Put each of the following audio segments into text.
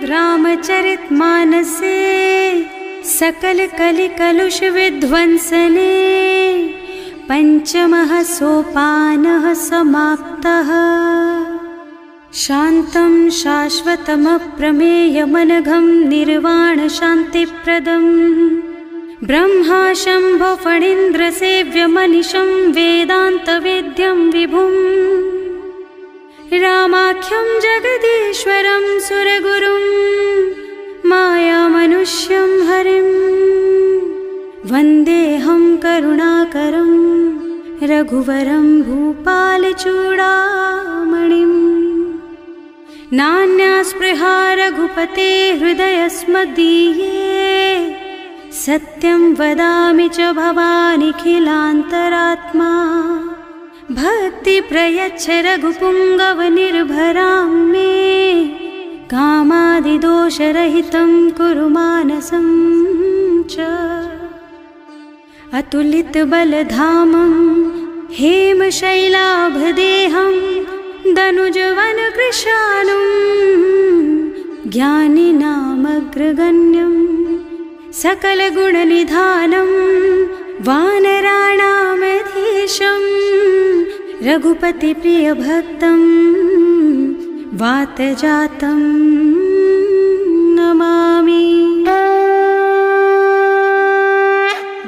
रामचरितमानसे सकल कलि कलुष विध्वंसने पंचमः सोपानः समाप्तः। शान्तं शाश्वतमप्रमेयमनघं निर्वाण शान्तिप्रदम् ब्रह्मा शम्भो फणीन्द्रसेव्यमनिशं वेदान्तवेद्यं विभुम् रामाख्यं जगदीश्वरं सुरगुरुं मायामनुष्यं हरिं वन्देऽहं करुणाकरं रघुवरं भूपालचूडामणिम्। नान्या स्पृहा रघुपते हृदयस्मदीये सत्यं वदामि च भवानिखिलान्तरात्मा। भक्ति प्रयच्छ रघुपुङ्गवनिर्भरां मे कामादिदोषरहितं कुरु मानसं च। अतुलितबलधामं हेमशैलाभदेहं दनुजवनकृशानुं ज्ञानिनामग्रगण्यं सकलगुणनिधानं वानराणामधीशं रघुपतिप्रियभक्तं वातजातं नमामि।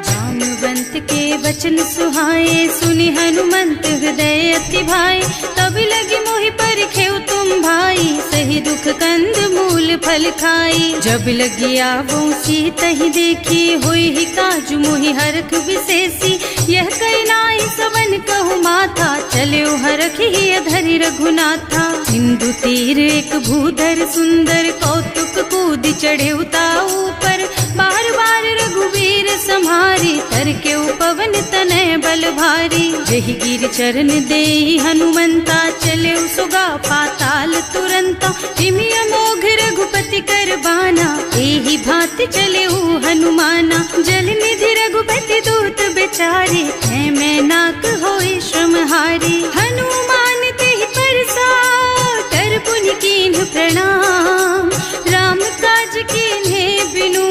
जाम्बवंत के वचन सुहाए सुनि हनुमंत हृदय अति भाए। तब लगी मोहि परिखेउ तुम भाई सही दुख कंद मूल फल खाई। जब लगी आवो सीतहि देखी होई ही काजु मोहि हरख विशेषी। यह कई नाई सवन कहु माथा चले हरखि अधरि रघुनाथा। सिंधु तीर एक भूधर सुंदर कौतुक कूद चढ़े उताऊ पर। बार बार रघुवीर सम्हारी तर के पवन तनय बल भारी। जहि गिर चरण देहि हनुमंता चले सुगा पाताल तुरंता। जिमि अमोघ रघुपति कर बाना एहि भांति चले हनुमाना। जल निधि रघुपति दूत बेचारे है मैं नाक होई श्रमहारी। हनुमान तेहि परसा कर पुनि कीन्ह प्रणाम। राम काज कीन्हे बिनु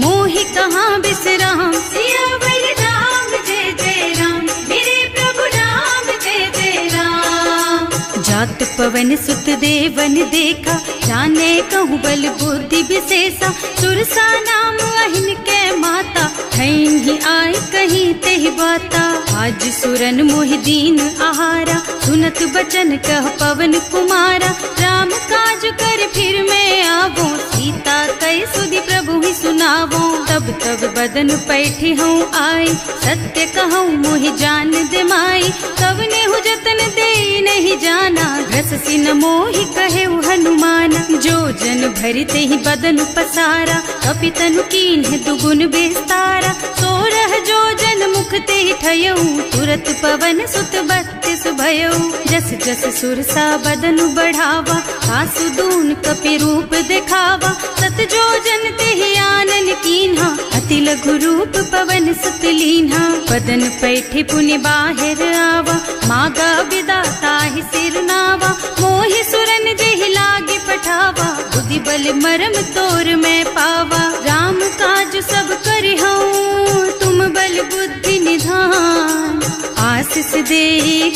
मोहि कहाँ बिसराम। सियावर राम जय जय राम मेरे प्रभु राम जय जय राम। जात पवन सुत देवन देखा जाने कहूँ बल बुद्धि विशेषा। सुरसा नाम अहिन के माता ही आय कहीं तेहि बाता। आज सुरन मोहि दीन आहारा सुनत बचन कह पवन कुमारा। राम काज कर फिर मैं आवो सीता कई सुधि प्रभु ही सुनावो। तब तब बदन पैठी हूँ आई सत्य कहूँ मोहि जान दे माई। तब ने हु जतन दे नहीं जाना घस सिन मोहि कहे हनुमाना। जो जन भरि तेहि बदन पसारा कपितनु कीन्ह दुगुन बेस्तारा। सोरह जो जन मुख तेहि ठयऊ तुरत पवन सुत 32 भयऊ। जस जस सुरसा बदन बढ़ावा आसु दून कपि रूप दिखावा। सत जो जन तेहि आनन कीन्हा अति लघु रूप पवन सुत लीन्हा। बदन पैठे पुनि बाहिर आवा मागा विदाता ही सिर नावा। मोहि सुरन जेहि लागे पठावा बुद्धि बल मरम तोर मैं पावा। राम काज सब करिहऊँ तुम बल बुद्धि निधान। आशीष दे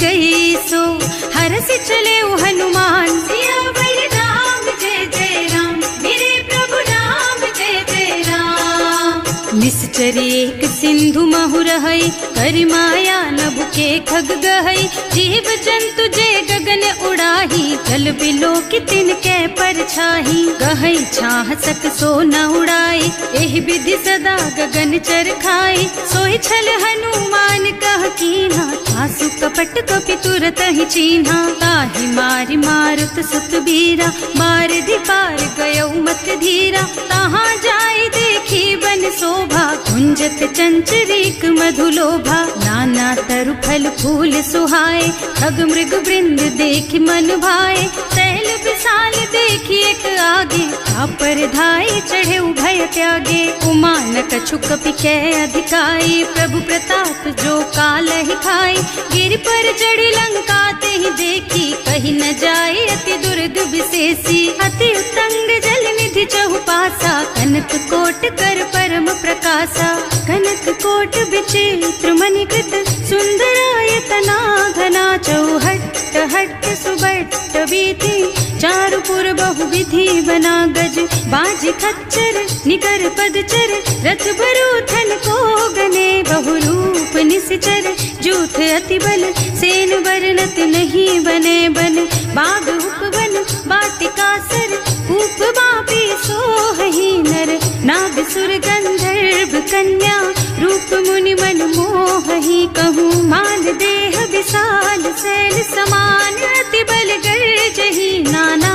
गई सो हरस चले हनुमान। सियावर राम जय जय राम मेरे प्रभु राम जय जय राम। निश्चर एक सिंधु महु रहई करि माया नभु के खग गहई। जीव जंतु जे गगन उड़ाही जल बिलो की तिनके परछाही। गहई छाह सक सो न उड़ाई एहि विधि सदा गगन चर खाई। सोई छल हनुमान कह कीन्हा आसु कपट कपि तुरत ही चीन्हा। ताहि मारि मारुत सुत बीरा बारिधि पार गयौ मत धीरा। तहाँ जाय देखी बन शोभा कुंजत चंचरीक मधुलोभा। नाना तरु फल फूल सुहाए खग मृग वृंद देखि मन भाए। सैल विशाल देखी एक आगे पर धाई चढ़े भय त्यागे। उमान कछु कपि कै अधिकाई प्रभु प्रताप जो काल ही खाई। गिर पर चढ़ी लंका ते ही देखी कहीं न जाए अति दुर्द विशेषी। अति उत्तंग जल निधि नगर चहुपासा, कनक कोट कर परम प्रकाशा। कनक कोट विचित्र मणिकृत, सुंदरायतना घना। चौहट्ट हट्ट सुबट्ट वीथि, चारुपुर बहुविधि बना। गज बाज खच्चर निकर पदचर, रथ बरूथन को गने। बहुरूप निश्चर जूथ अति बल, सेन बरनत नहीं बने। बन बाग उपवन वाटिका सर, कूप बापी सोहहि नर। नाग सुर गंधर्व कन्या, रूप मुनि मन मोहहि। कहूँ माल देह विशाल, शैल समान अति बल गर्जहि। नाना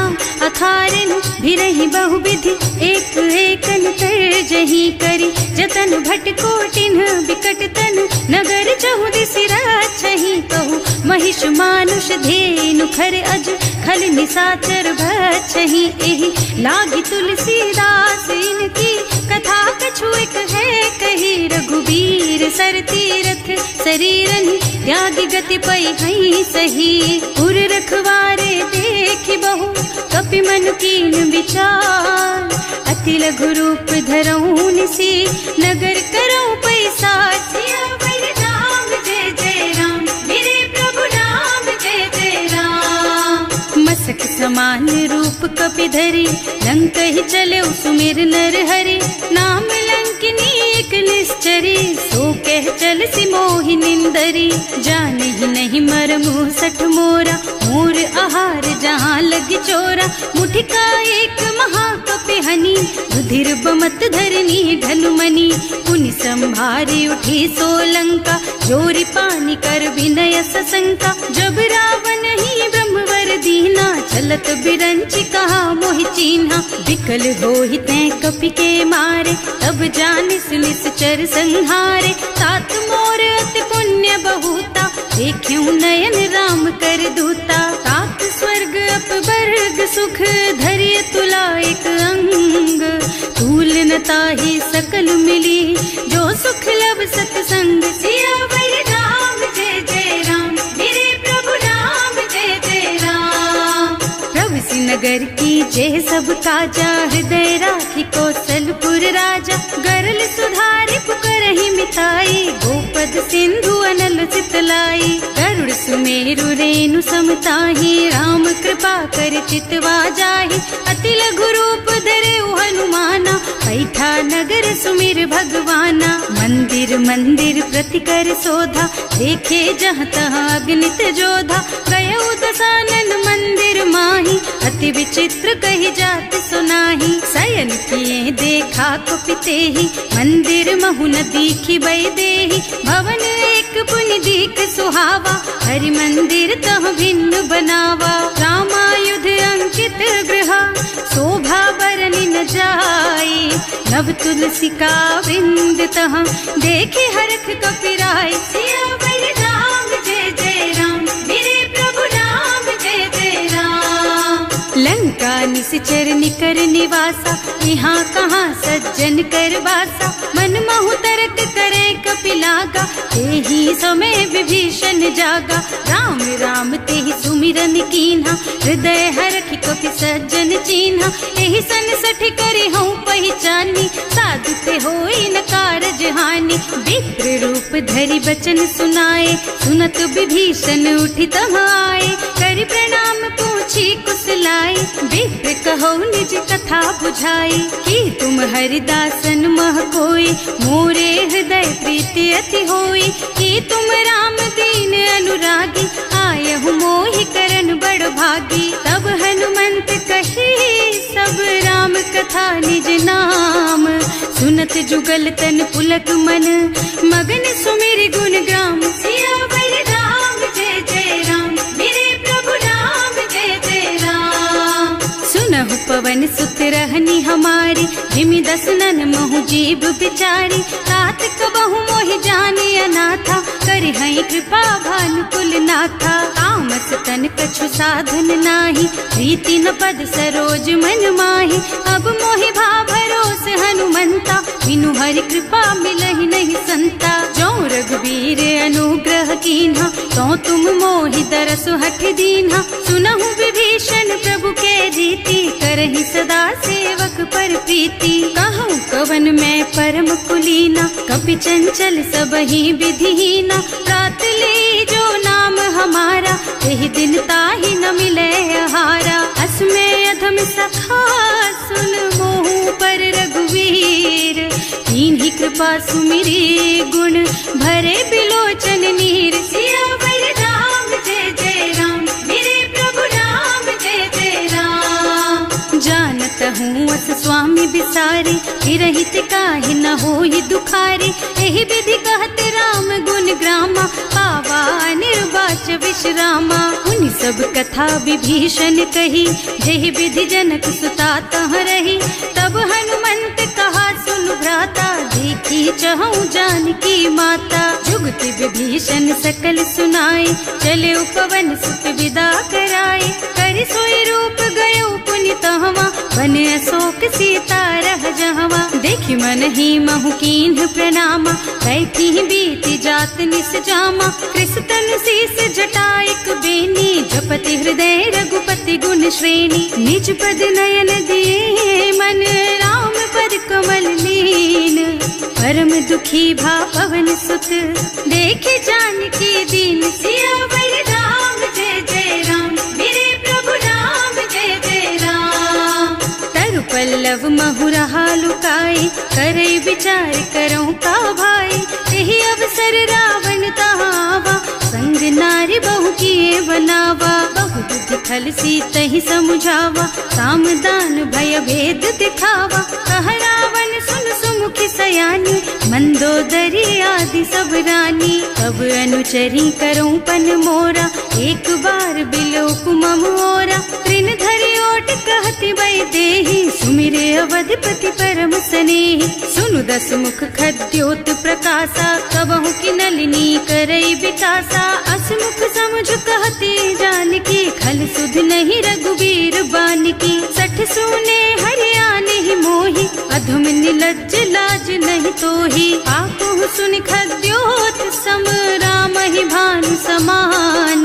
अखारिन भिरहि बहुविधि, एक एकन तर्जहि। करि जतन भट कोटिन बिकट तन, नगर चहुदिसि रक्षहि। कहूँ महिष मानुष धेनु खर अज, खल निशाचर भक्षहि। एहि लागी तुलसीदास इनकी, कथा कछु एक है कही। रघुबीर सर तीरथ शरीरनि, त्यागी गति पै हई सही। उर रखवारे देखि बहु, कपि मनु कीन विचार। अति लघु रूप धरऊँ निसी, नगर करऊँ पैसार। सियावर राम जय जय राम, मेरे प्रभु राम जय जय राम। मसक समान रूप कपि धरि, लंक ही चले सुमिर नर हरि। नाम लंकिनी एक निश्चरी, सो कह चल सी मोहि निंदरी। जाने ही नहीं मरमु सठ मोरा, मोर आहार जहाँ लग चोरा। मुठिका एक महाकपि हनि, रुधिर बमत धरनी ढलुमनि। पुनि संभारी उठी सोलंका, जोरी पानी कर विनय सशंका। जब रावण ही ब्रह्मवर दीना, चलत बिरंचि कहा मोहि चीन्हा। विकल होहि तैं कपि के मारे, तब जानिस निश्चर संहारे। तात मोर अति पुण्य बहुता, देख्यूं नयन राम कर दूता। तात स्वर्ग अपवर्ग सुख, धरिय तुला एक अंग। तूल न ताहि सकल मिली, जो सुख लब सतसंग। सियावर राम जय जय राम, मेरे प्रभु राम जय जय राम। प्रभु सि नगर की जय सब काजा, हृदय राखी कौशलपुर राजा। गरल सुधारि पुकारहि मिताई, गोपद सिंधु अनल चितलाई। गरुड़ सुमेरु रेणु समताहि, राम कृपा कर चितवा जाहि। अति लघु रूप धरे हनुमाना, बैठा नगर सुमिर भगवाना। मंदिर मंदिर प्रति कर शोधा, देखे जहाँ तहाँ अगणित जोधा। गयो दशानन मंदिर माही, अति विचित्र कही जात सुनाही। शयन किए देखा कुपितेहि, मंदिर महु न दीखि बैदेहि। भवन एक पुनि दीख सुहावा, हरि मंदिर तह भिन्न बनावा। रामायुध अंकित गृह, शोभा बरनि न जाई। नव तुलसी का वृंद तह, देखे हरख कपिराई। सियावर राम जय जय राम, मेरे प्रभु राम जय जय राम। लंका निश्चर निकर निवासा, यहाँ कहाँ सज्जन कर वासा। मन महु तरक करे कपिलागा, तेहि समय विभीषण जागा। राम राम तेहि सुमिरन कीन्हा, हृदय हरखि कपि सज्जन चीन्हा। एहि सन सठ करि हऊँ पहिचानी, साधु ते होई न कारज हानि। विप्र रूप धरि बचन सुनाए, सुनत विभीषण उठि तहाँ आए। करि प्रणाम पूछी कुशलाई, विप्र कहो निज कथा बुझाई। कि तुम हरिदासन मह कोई, मोरे हृदय प्रीति अति होई। कि तुम राम दीन अनुरागी, आयहु मोहि करन बड़ भागी। तब हनुमंत कही सब राम कथा निज नाम। सुनत जुगल तन पुलक मन, मगन सुमिर गुण ग्राम। सियावर राम जय जय राम, मेरे प्रभु राम जय जय राम। सुनहु पवन सुत रहनी हमारी, जिमि दसनन महु जीव बिचारी। तात कबहु मोहि जानी अनाथा, करि हई कृपा भानुकुल नाथा। तामस तन कछु साधन नाही, प्रीति न पद सरोज मन माही। अब मोहि भा भरोस हनुमंता, बिनु हरि कृपा मिलहि नहीं संता। जो रघुबीर अनुग्रह कीन्हा, तो तुम मोहि दरसु हठ दीन्हा। सुनहु विभीषण प्रभु के रीति, करहि सदा सेवक पर प्रीति। कहूँ कवन मैं परम कुलीना, कपि चंचल सबहि विधिहीना। रात ले जो नाम हमारा, तेहि दिन ताहि न मिले आहारा। असमय अधम सखा सुन मोहु पर रघुवीर, कीन्ही कृपा सुमिरी गुण भरे बिलोचन नीर। सियावर राम जय जय राम, मेरे प्रभु राम जय जय राम। जानत हूँ अस स्वामी बिसारी, हिरहित काहि न होहि दुखारी। एहि विधि कहत राम गुण ग्रामा, पावा निर्वाच विश्रामा। उनि सब कथा विभीषण कही, जेहि विधि जनक सुता तह रही। तब हनुमंत कहा सुनु भ्राता, देखी चहु जानकी माता। जुगति विभीषण सकल सुनाई, चले उपवन सुत विदा कराई। करि सोई रूप गयो पुनि तहवा, बने अशोक सीता रह जहवा। देखि मन ही महु कीन्ह प्रणामा, कैथी बीति जात निस जामा। कृष्ण शीस जटाइक बेनी, जपति हृदय रघुपति गुण श्रेणी। निज पद नयन दिए मन, राम पद कमल लीन। परम दुखी भा पवन सुत, देखे जानकी दीन। सियावर राम जय जय राम, मेरे प्रभु राम जय जय राम। तरु पल्लव महुरहा लुकाई, करई विचार करऊँ का भाई। तेहि अवसर रावण तहावा, संग नारी बहु किए बनावा। बहु बुद्धि खल सीतहि समुझावा, साम दान भय भेद दिखावा। कह रावण सुन सुमुखी सयानी, मंदोदरी आदि सब रानी। तब अनुचरी करऊँ पन मोरा, एक बार बिलोक मम ओरा। तृण धरि ओट कहति वै देहि, सुमिरे अवधपति परम स्नेहि। सुनु दस मुख खद्योत प्रकाशा, कबहु की नलिनी करई विकासा। असमुख समुझ कहती जानकी, खल सुध नहीं रघुवीर बानकी। सठ सूने हरियाणे ही मोहि, अधम निलज्ज लाज नहीं तोहि। आकुह सुनि खद्योत सम, राम ही भानु समान।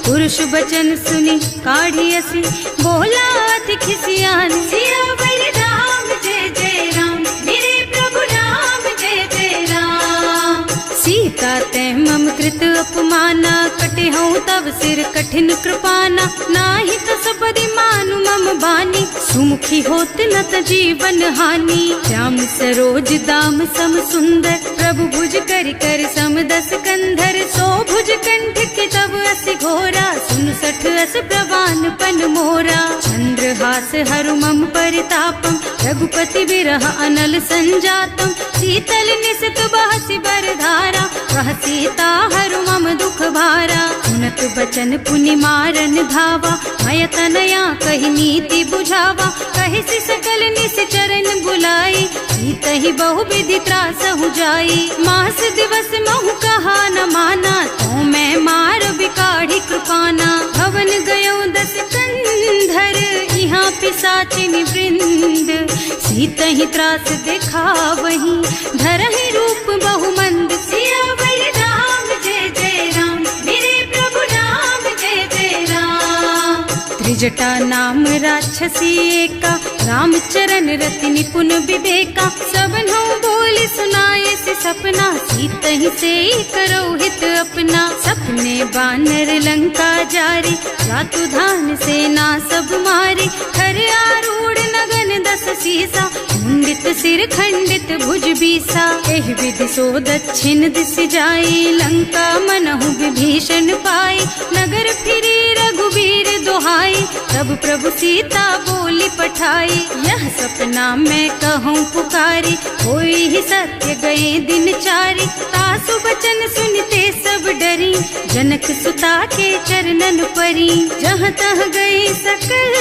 पुरुष बचन सुनि काढ़ियसि, बोला अति खिसियान। सियावर राम जय जय राम, मेरे प्रभु राम जय जय राम। सीता तै मम कृत अपमाना, कटे हूँ तब सिर कठिन कृपाना। नाही त सबदि मानु मम बानी, सुमुखी होत न त जीवन हानि। श्याम सरोज दाम सम सुंदर, प्रभु भुज कर कर सम दस कंधर। सो भुज कंठ के तब असि घोरा, सुन सठ अस प्रवान पन मोरा। चंद्रहास हरु मम परितापम, रघुपति विरह अनल संजातम। शीतल निसित बहसि बरधारा, कह सीता हरु मम दुख भारा। सुनत बचन पुनि मारन धावा, मय तनया कहि नीति बुझावा। कहि सि सकल निश्चरण बुलाई, सीतहि बहु विधि त्रासहु जाई। मास दिवस महु कहा न माना, तो मैं मार बिकाढ़ी कृपाना। भवन गयो दस कंधर, यहाँ पिशाचिनि वृंद। सीतहि त्रास दिखावहि, धरहि रूप बहु मंद। सियावर राम जय जय राम, मेरे प्रभु राम जय जय राम। त्रिजटा नाम राक्षसी एका, राम चरण रति निपुण विवेका। सबनों बोली सुनाए से सपना, सीतहि से करो हित अपना। सपने बानर लंका जारी, जातु धान सेना सब मारी। खर आरूढ़ नगन दस सीसा, मुंडित सिर खंडित भुज बीसा। एहि विधि सो दक्षिण दिस जाई, लंका मनहु विभीषण पाई। नगर फिरी रघुवीर दोहाई, तब प्रभु सीता बोली पठाई। यह सपना मैं कहूँ पुकारी, होई ही सत्य गए दिन चारी। तासु बचन सुनते सब डरी, जनक सुता के चरणन परी। जहाँ तह गए सकल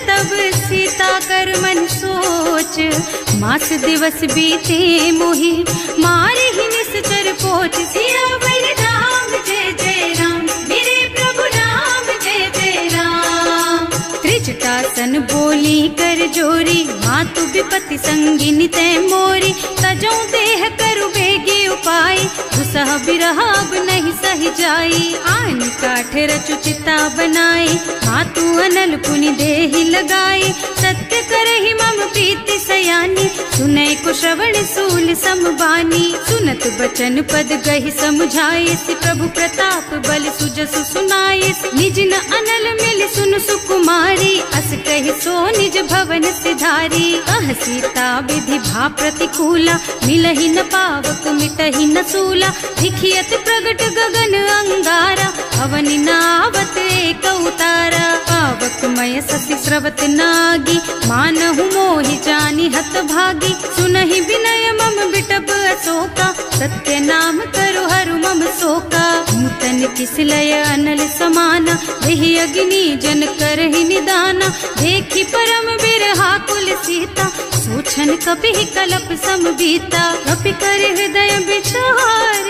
तब सीता कर मन सोच। मास दिवस बीते मोहि, मारे ही निश्चर पोच। सियावर राम जय जय राम, मेरे प्रभु राम जय जय राम। त्रिजटा सन बोली कर जोरी, मातु विपत्ति संगिनी तै मोरी। तजो देह करु बेगी उपाय, दुसह बिरह अब नहीं सही जाई। आन काठ रचु चिता बनाई, मातु अनल पुनि देहि लगाई। सत्य करहि मम प्रीति सयानी, सुनै को श्रवण सूल समबानी। सुनत बचन पद गहि समुझाई, प्रभु प्रताप बल सुजसु सुनाई। निज न अनल मिल सुन सुकुमारी, अस कहि सो निज भवन सिधारी। कह सीता विधि भा प्रतिकूला, मिलहि न पावक मिटहि न सूला। दिखियत प्रगट गगन अंगारा, अवनि नावत एक उतारा। पावक मय ससि स्रवत नागी, मानहु मोहि जानि हत भागी। सुनहि विनय मम बिटप अशोका, सत्य नाम करु हरु मम शोका। नूतन किसलय अनल समाना, देहि अग्नि जन करहि निदाना। देखि परम बिरहा कुल सीता, सोचन कपि कलप सम बीता। कपि कर हृदय विचार,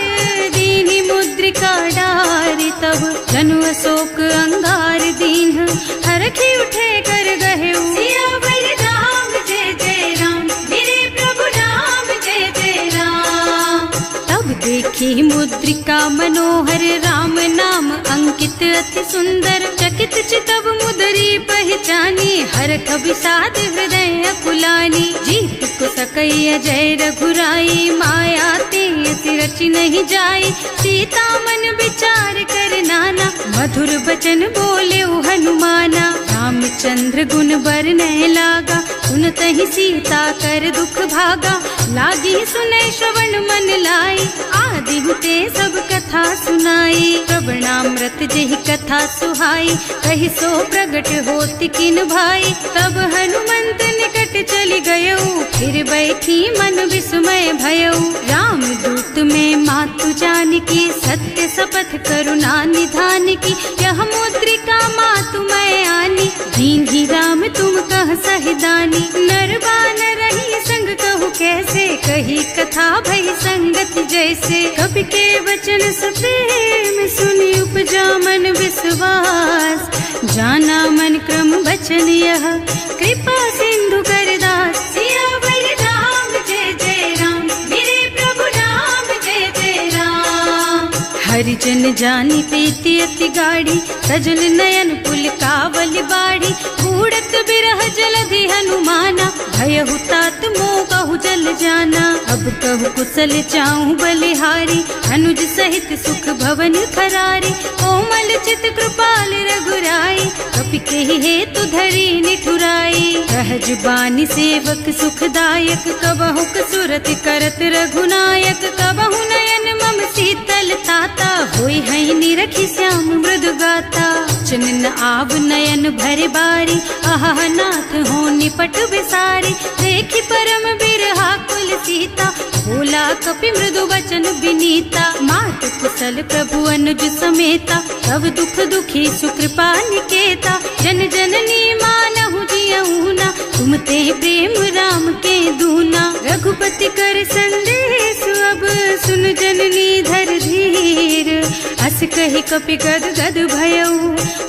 दीनि मुद्रिका डारि। तब जनु अशोक अंगार दीन, हरखि उठे कर गहे। सियावर राम जय जय राम, मेरे प्रभु राम जय जय राम। तब देखी मुद्रिका मनोहर, राम नाम अंकित अति सुंदर। चकित चितव मुदरी पहचानी, हरख विषाद हृदय अकुलानी। जीत को सकई अजय रघुराई, माया ते रचि नहीं जाई। सीता मन विचार कर नाना, मधुर बचन बोले हनुमाना। रामचंद्र गुण बरनय लागा, सुनत ही सीता कर दुख भागा। लागी सुनै श्रवण मन लाई, आदि हुते सब कथा सुनाई। प्रवणामृत जेहि कथा सुहाई, कहि सो प्रगट होति किन भाई। तब हनुमंत निकट चली गयऊ, फिर बैठी मन विस्मय भयऊ। राम दूत में मातु जानकी, सत्य शपथ करुणा निधान की। यह मुद्रिका मातु मैं आनी, दीन्ही राम तुम कह सहिदानी। नर बानर रही संग कहु कैसे, कही कथा भई संगति जैसे। कवि के वचन सप्रेम सुनि उपजा मन विश्वास। जाना मन क्रम वचन यह, कृपा सिंधु कर दास। सियावर राम जय जय राम, मेरे प्रभु राम जय जय राम। हरिजन जानी प्रीति अति गाढ़ी, सजल नयन पुल कावल बाड़ी। बूढ़त बिरह जलधि हनुमाना, भयहु तात मोह कहु जल जाना। अब कहु कुशल चाहूं बलिहारी, अनुज सहित सुख भवन खरारी। कोमल चित कृपाल रघुराई, कपि केहि हेतु धरी निठुराई। सहज बानी सेवक सुखदायक, कबहु कसुरत करत रघुनायक। कबहु नयन मम शीतल ताता, होई हई निरखि श्याम मृदु गाता। चनन आव नयन भरे बारी, आहा नाथ हो निपट बिसारी। देखि परम बिरहा कुल सीता, बोला कपि मृदु वचन विनीता। मात कुशल प्रभु अनुज समेता, सब दुख दुखी सुकृपा निकेता। जन जननी मानहु जियऊना, तुम ते प्रेम राम के दूना। रघुपति कर संदेश अब सुन जननी धर धीर। अस कहि कपि गद गद भयऊ,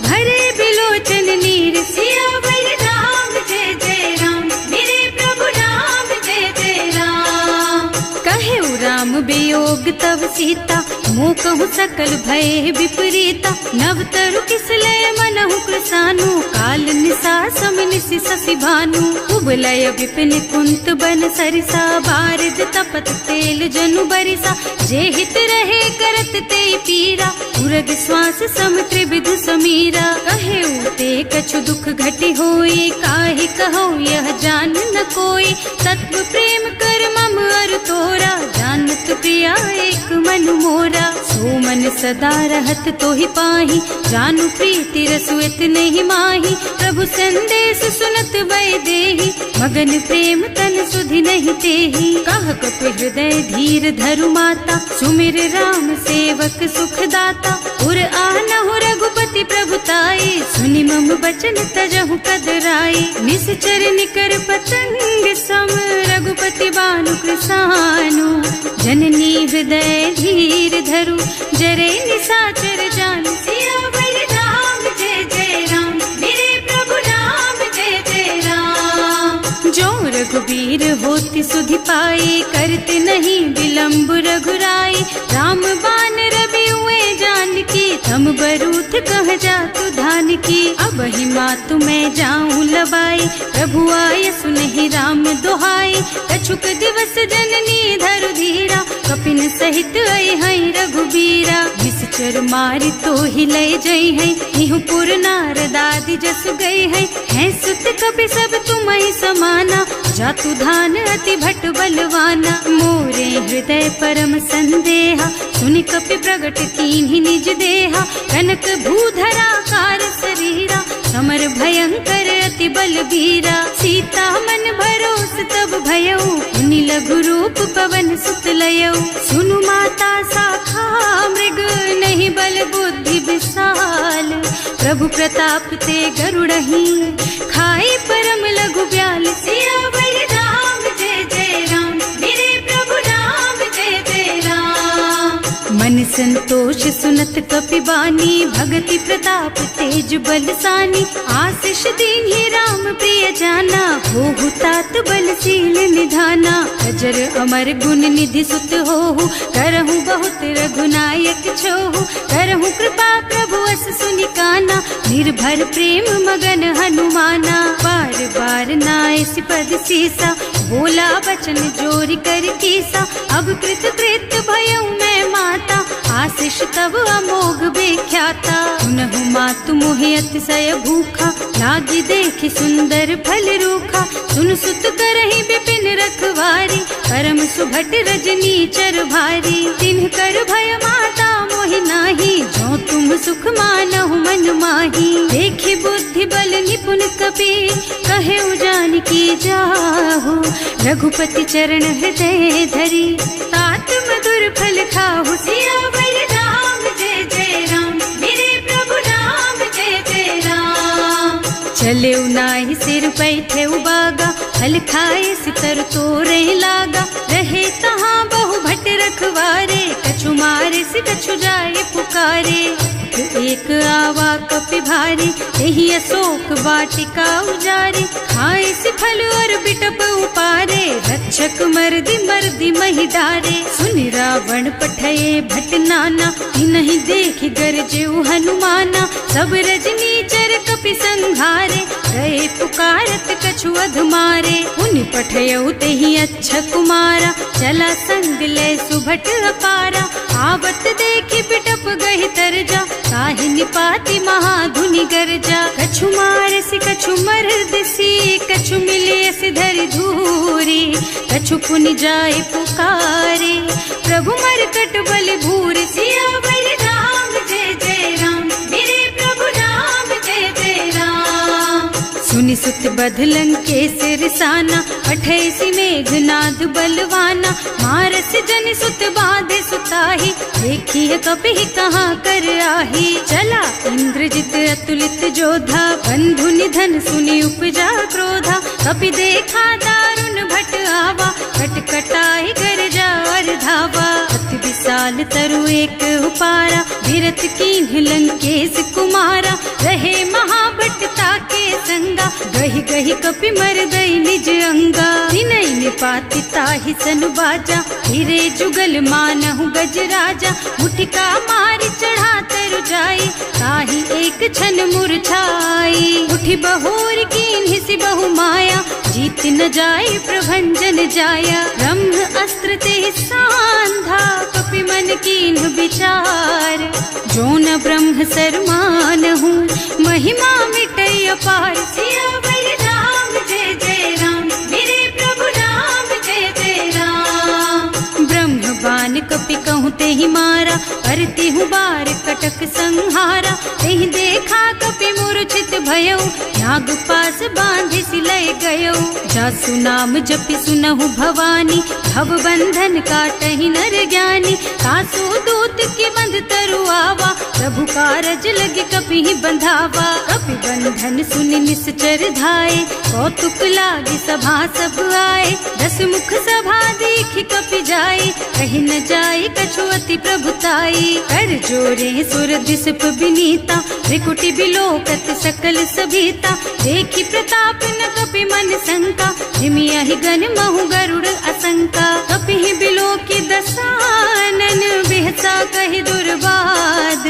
भरे बिलोचन नीर। सियावर राम जय जय राम, मेरे प्रभु राम जय जय राम। कहे राम वियोग तव सीता, मोह कहु सकल भय विपरीता। नव तरु किसलय मनहु कृसानु, काल निसा सम निसि शशि भानु। उबलय विपिन कुंत बन सरिसा, बारिद तपत तेल जनु बरिसा। जे हित रहे करत ते पीरा, उरग श्वास सम त्रिविध समीरा। कहे ते कछु दुख घटि होई, काहि कहो यह जान न कोई। तत्व प्रेम कर मम अर तोरा, जानत प्रिया एक मन मोरा। सो मन सदा रहत तोहि पाही, जानु प्रीति रसु इतने ही माही। प्रभु संदेश सुनत वै देहि, मगन प्रेम तन सुधि नहीं तेहि। कह कपि हृदय धीर धरु माता, सुमिर राम सेवक सुखदाता। उर आनहु रघुपति प्रभुताई, सुनि मम बचन तजहु कदराई। निश्चर निकर पतंग सम, रघुपति बानु कृसानु। जननी हृदय धीर धरु, जरे निशाचर जानु। सियावर राम जय जय राम, मेरे प्रभु राम जय वीर होती सुधि पाई, करते नहीं विलम्ब रघुराई। राम बान रवि हुए जानकी, थम बरूथ कह जातु धान की। अब ही मातु मैं जाऊं लबाई, प्रभु आय सुनहि राम दोहाई। कछुक दिवस जननी धरु धीरा, कपिन सहित आई है रघुबीरा। निश्चर मारी तो ही लय जई है, निहुपुर नारदादि जस गई है सुत कपि सब तुम्हि समाना। जातु धान अति भट बलवाना, मोरे हृदय परम संदेहा। सुनि कपि प्रगट कीन्हि निज देहा, कनक भूधरा कार शरीरा। समर भयंकर अति बलबीरा, सीता मन भरोस तब भयउ। मुनि लघु रूप पवन सुत लयउ, सुनु माता शाखा मृग नहीं बल बुद्धि विशाल। प्रभु प्रताप ते गरुड़हि, खाई परम लघु ब्याल। सियावर राम जय जय राम, मेरे प्रभु राम जय जय राम। मन संतोष सुनत कपि बानी, भगति प्रताप तेज बलसानी। आशीष दीन्हि राम प्रिय जाना, होहु तात बलशील निधाना। अजर अमर गुण निधि सुत होहु, करहु बहुत रघुनायक छोहु। करहु कृपा प्रभु अस सुनि काना, निर्भर प्रेम मगन हनुमाना। बार बार नाइस पद सीसा, बोला बचन जोरि कर कीसा। अब कृत कृत भयउ मैं माता, आशीष तब अमोघ विख्याता। सुनहु मातु मोहि अतिशय भूखा, लागी देखि सुंदर फल रूखा। सुन सुत करहि विपिन रखवारी, परम सुभट रजनी चर भारी। तिन्ह कर भय माता मोहि नाही, जो तुम सुख मानहु मन माही। देखि बुद्धि बल निपुण कपि, कहे जानकी जाहु। रघुपति चरण हृदय धरी, तात मधुर फल खाहु। सियावर राम जय जय राम, मेरे प्रभु राम जय जय राम। चले नाहि सिर बैठे बागा, फल खाए सितर तोरे लागा। रहे तहाँ बहु भट रखवारे, कछु मारे से कछु जाए पुकारे। एक आवा कपि भारी, यही अशोक वाटिका उजारी। खाए से फल और बिटप उपारे, रक्षक मर्दी मर्दी महि डारे। सुनि रावण पठये भट नाना, नहीं देखि गरजे हनुमाना। सब रजनी चर कपि संघारे, गए पुकारत कछु अधमारे। उनि पठयउ तेहि अच्छा कुमारा, चला संग ले सुभट अपारा। आवत देखि बिटप गहि तरजा, काहि निपाति महाधुनि गरजा। कछु मारसि कछु मरदसी, कछु मिले से धरि धूरी। कछु पुनि जाए पुकारे, प्रभु मरकट बल भूरि। सियावर राम जय जय राम, मेरे प्रभु राम जय जय राम। सुनि सुत बधलन के सिरसाना, अठैसी मेघनाद बलवाना। मारस जन सुत बाधे सुताही, देखी है कपि कहाँ कर आही। चला इंद्रजित अतुलित जोधा, बंधु निधन सुनि उपजा क्रोधा। कपि देखा दारुण भट आवा, कटकटाई गरजा और धावा। अति विशाल तरु एक उपारा, विरत कीन्ह लंकेश कुमारा। रहे महाभट ताके संगा, गहि गहि कपि मर गई निज अंगा। तिनहि निपाति ताहि सन बाजा, फिरे जुगल मानहु गज राजा। मुठिका मारि चढ़ा तरु जाई, ताहि एक छन मुरझाई। उठि बहोर कीन्हि सि बहु माया, जीत न जाय प्रभंजन जाया। ब्रह्म अस्त्र ते सांधा, कपि मन कीन्ह विचार। जो न ब्रह्म सरमानहु, महिमा मिटै अपार। सियावर राम जय जय राम, मेरे प्रभु राम जय जय राम। ब्रह्म बान कपि कहूँ तेहि मारा, करती हूँ बार कटक संहारा। तेहि देखा कपि मूर्छित भयउ, नाग पास बांधि सिलय गयउ। जासु नाम जपि सुनहु भवानी, भव बंधन काटहि नर ज्ञानी। कासु दूत की बंध तरु आवा, प्रभु कारज लगे कपि बंधावा। कपि बंधन सुनि निश्चर धाये, कौतुक लागी सभा सब आए। दस मुख सभा देखि कपि जाए, कहि न जाए कछु अति प्रभुताई। कर जोरे सुर दिसप बिनीता, त्रिकुटी बिलोकत सकल सभीता। लंका, देखी प्रताप न कपि मन शंका, हिमिया ही गन महु गरुड़ असंका, कपि ही बिलो की दसानन, बिहसा कहि दुर्बाद,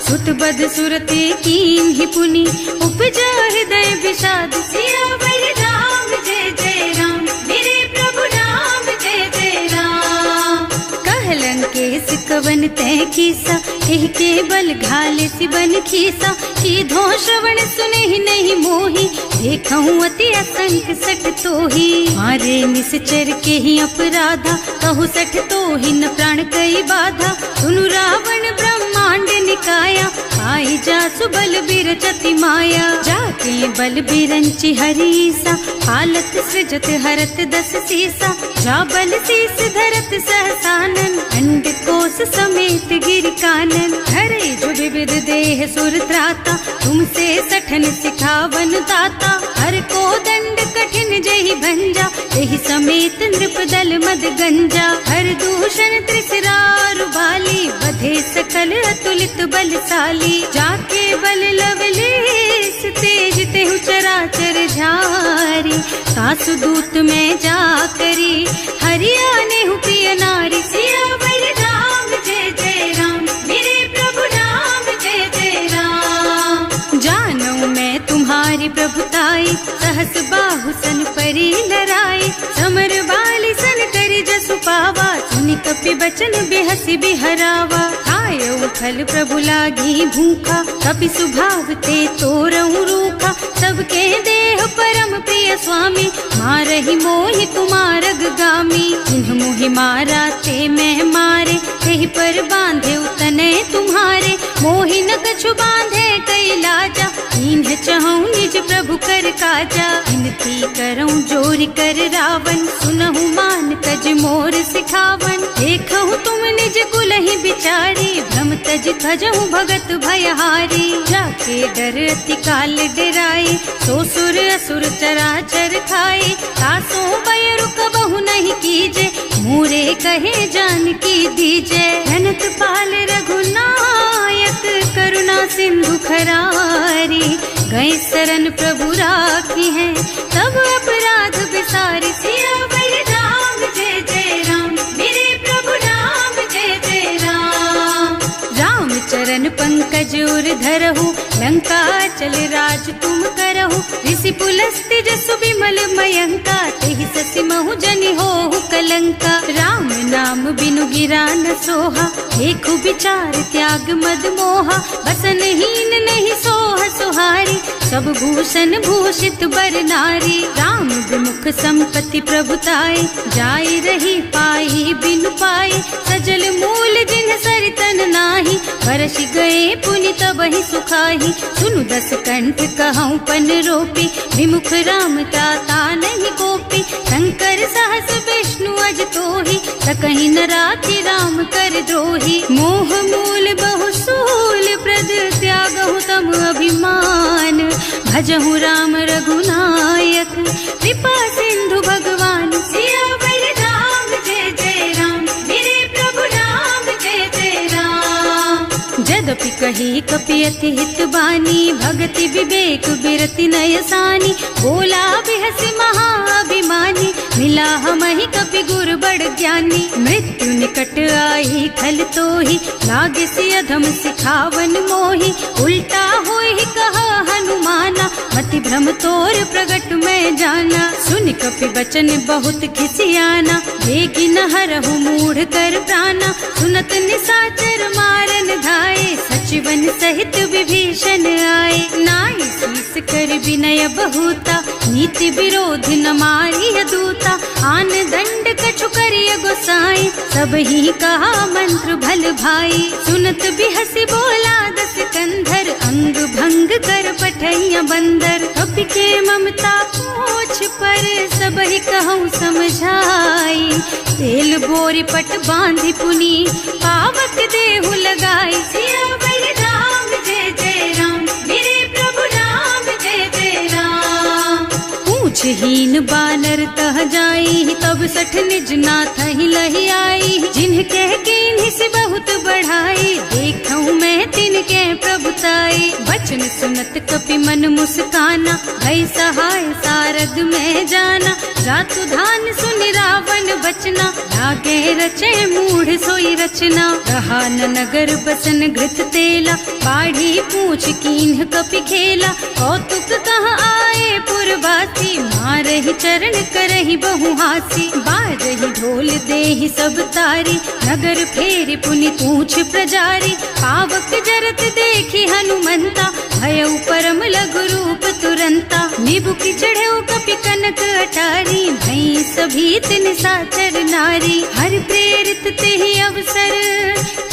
सुत बद सुरते कीन ही पुनि, उपजा हृदय विषाद, सियावर राम जय जय राम, मेरे प्रभु राम जय जय राम। कहलन के सिकवन तय कीसा, एह के बल घाले सिबन खीसा, की धो श्रवण सुने ही नहीं मोही, देखऊं अति असंख सठ तोही, मारे निश्चर के ही अपराधा, कहु सठ तोही न प्राण कई बाधा, सुनु रावण ब्रह्मांड निकाया, आई जा सुबल बिरचति माया, जाके बल बिरंचि हरीसा, हालत सृजत हरत दस सीसा, जा बल शीस धरत सहसानन, अंड कोस समेत गिर कानन, धरे जो विविध देह सुर त्राता, तुमसे सठन सिखावन ताता, हर को दंड कठिन जहि भंजा, यही समेत नृपदल मद गंजा, हर दूषण त्रिसरारु बाली, बधे सकल अतुलित बलशाली, जाके बल लवलेस तेज तेहु चराचर झारी, सासु दूत में जा करी, हरिया नेहु प्रिय नारी, सियावर राम जय जय राम, मेरे प्रभु राम जय जय राम। जानू मैं तुम्हारी प्रभुताई, सहस बाहु सन परी लराई, समर बाली सन करी जसु पावा, सुनि कपि बचन बेहसी बिहरावा, आयो फल प्रभु लागी भूखा, कपि सुभाव ते तोरऊ रूखा, सबके देह परम प्रिय स्वामी, मारहि मोहि कुमारग गामी, जिन्ह मोहि मारा ते मैं मारे, तेहि पर बांधे उतने तुम्हारे, मोहि न कछु बांधे कई लाजा, इन्ह चहूँ निज प्रभु कर काजा, इनती करऊँ जोरि कर रावण, सुनहु मान तज मोर सिखावन, देखहु तुम निज कुल ही बिचारी, भ्रम तज भजहु भगत भयहारी, जाके डर अति काल डराई, सो सुर असुर चराचर खाए, तासो भय रुक बहु नहीं कीजे, मोरे कहे जान की दीजे, धनत पाल रघुनायक, करुणा सिंधु खरारी, गए शरण प्रभु राखी हैं, तब अपराध बिसारी, सियावर राम जय जय राम, मेरे प्रभु राम जय जय राम। राम चरण पंकज उर धरहु, लंका चल राज तुम करहु, ऋषि पुलस्त्य जसु विमल मयंका, तेहि ससि महु जनि होहु कलंका, राम नाम बिनु गिरा न सोहा, देखु विचार त्याग मद मोहा, बसन हीन नहीं सोह सुहारी, सब भूषण भूषित बर नारी, राम विमुख संपत्ति प्रभुताई, जाई रही पाई बिनु पाई, सजल मूल जिन सरितन नाही, बरस गए पुनि तबहि सुखाही, सुनु दस कंठ कहऊँ पन रोपी, विमुख राम ताता नहीं कोपी, शंकर सहस विष्णु अज तोहि, सकहि न राखि राम कर द्रोही, मोह मूल बहु सूल प्रद, त्यागहु तम अभिमान, भजहु राम रघुनायक, कृपा सिंधु भगवान, सियावर राम जय जय राम, मेरे प्रभु राम जय जय राम। जदपि कही कपि अति हित बानी, भगति विवेक बिरति नयसानी, बोला बिहसि महाअभिमानी, मिला हमहि कपि गुर बड़ ज्ञानी, मृत्यु निकट आई खल तोहि, लागे सि अधम सिखावन मोहि, उल्टा होहि कहा हनुमाना, मति भ्रम तोर प्रगट में जाना, सुनि कपि बचन बहुत खिसियाना, देगी न हरहु मूढ़ कर प्राणा, सुनत निशाचर मारन धाये, सचिवन सहित विभीषण आए, नाई शीस कर विनय बहुता, नीति विरोध न मारिय दूता, आन दंड कछु करिय गोसाई, सब ही कहा मंत्र भल भाई, सुनत बिहसि बोला दस कंधर, अंग भंग कर पठैया बंदर, कपि के ममता पूछ पर, सब ही कहूँ समझाई, तेल बोरी पट बांधि पुनी, पावक देहु लगाई, सियावर राम जय जय राम, मेरे प्रभु राम जय जय राम। पूछहीन बानर तह जाई, तब सठ निज नाथ ही लही आई, जिन्ह कह कीन्हि से बहुत बढ़ाई, देखऊँ मैं तिनके प्रभुताई, बच बचन सुनत कपि मन मुस्काना, भई सहाय सारद में जाना। जातु धान सुनि रावण बचना, लागे रचे मूढ़ सोई रचना। रहा न नगर बसन घृत तेला, बाढ़ी पूछ कीन्ह कपि खेला। कौतुक कहाँ आए पुरवासी, मारहि चरण करहि बहु हासी। बाजहि ढोल देहि सब तारी, नगर फेरि पुनि पूछ प्रजारी। पावक जरत देखि हनुमंता, भयउ परम लघु रूप तुरंता। निबुकि चढ़ेउ कपि कनक अटारी, भई सभीत निशाचर नारी। हर प्रेरित तेहि अवसर,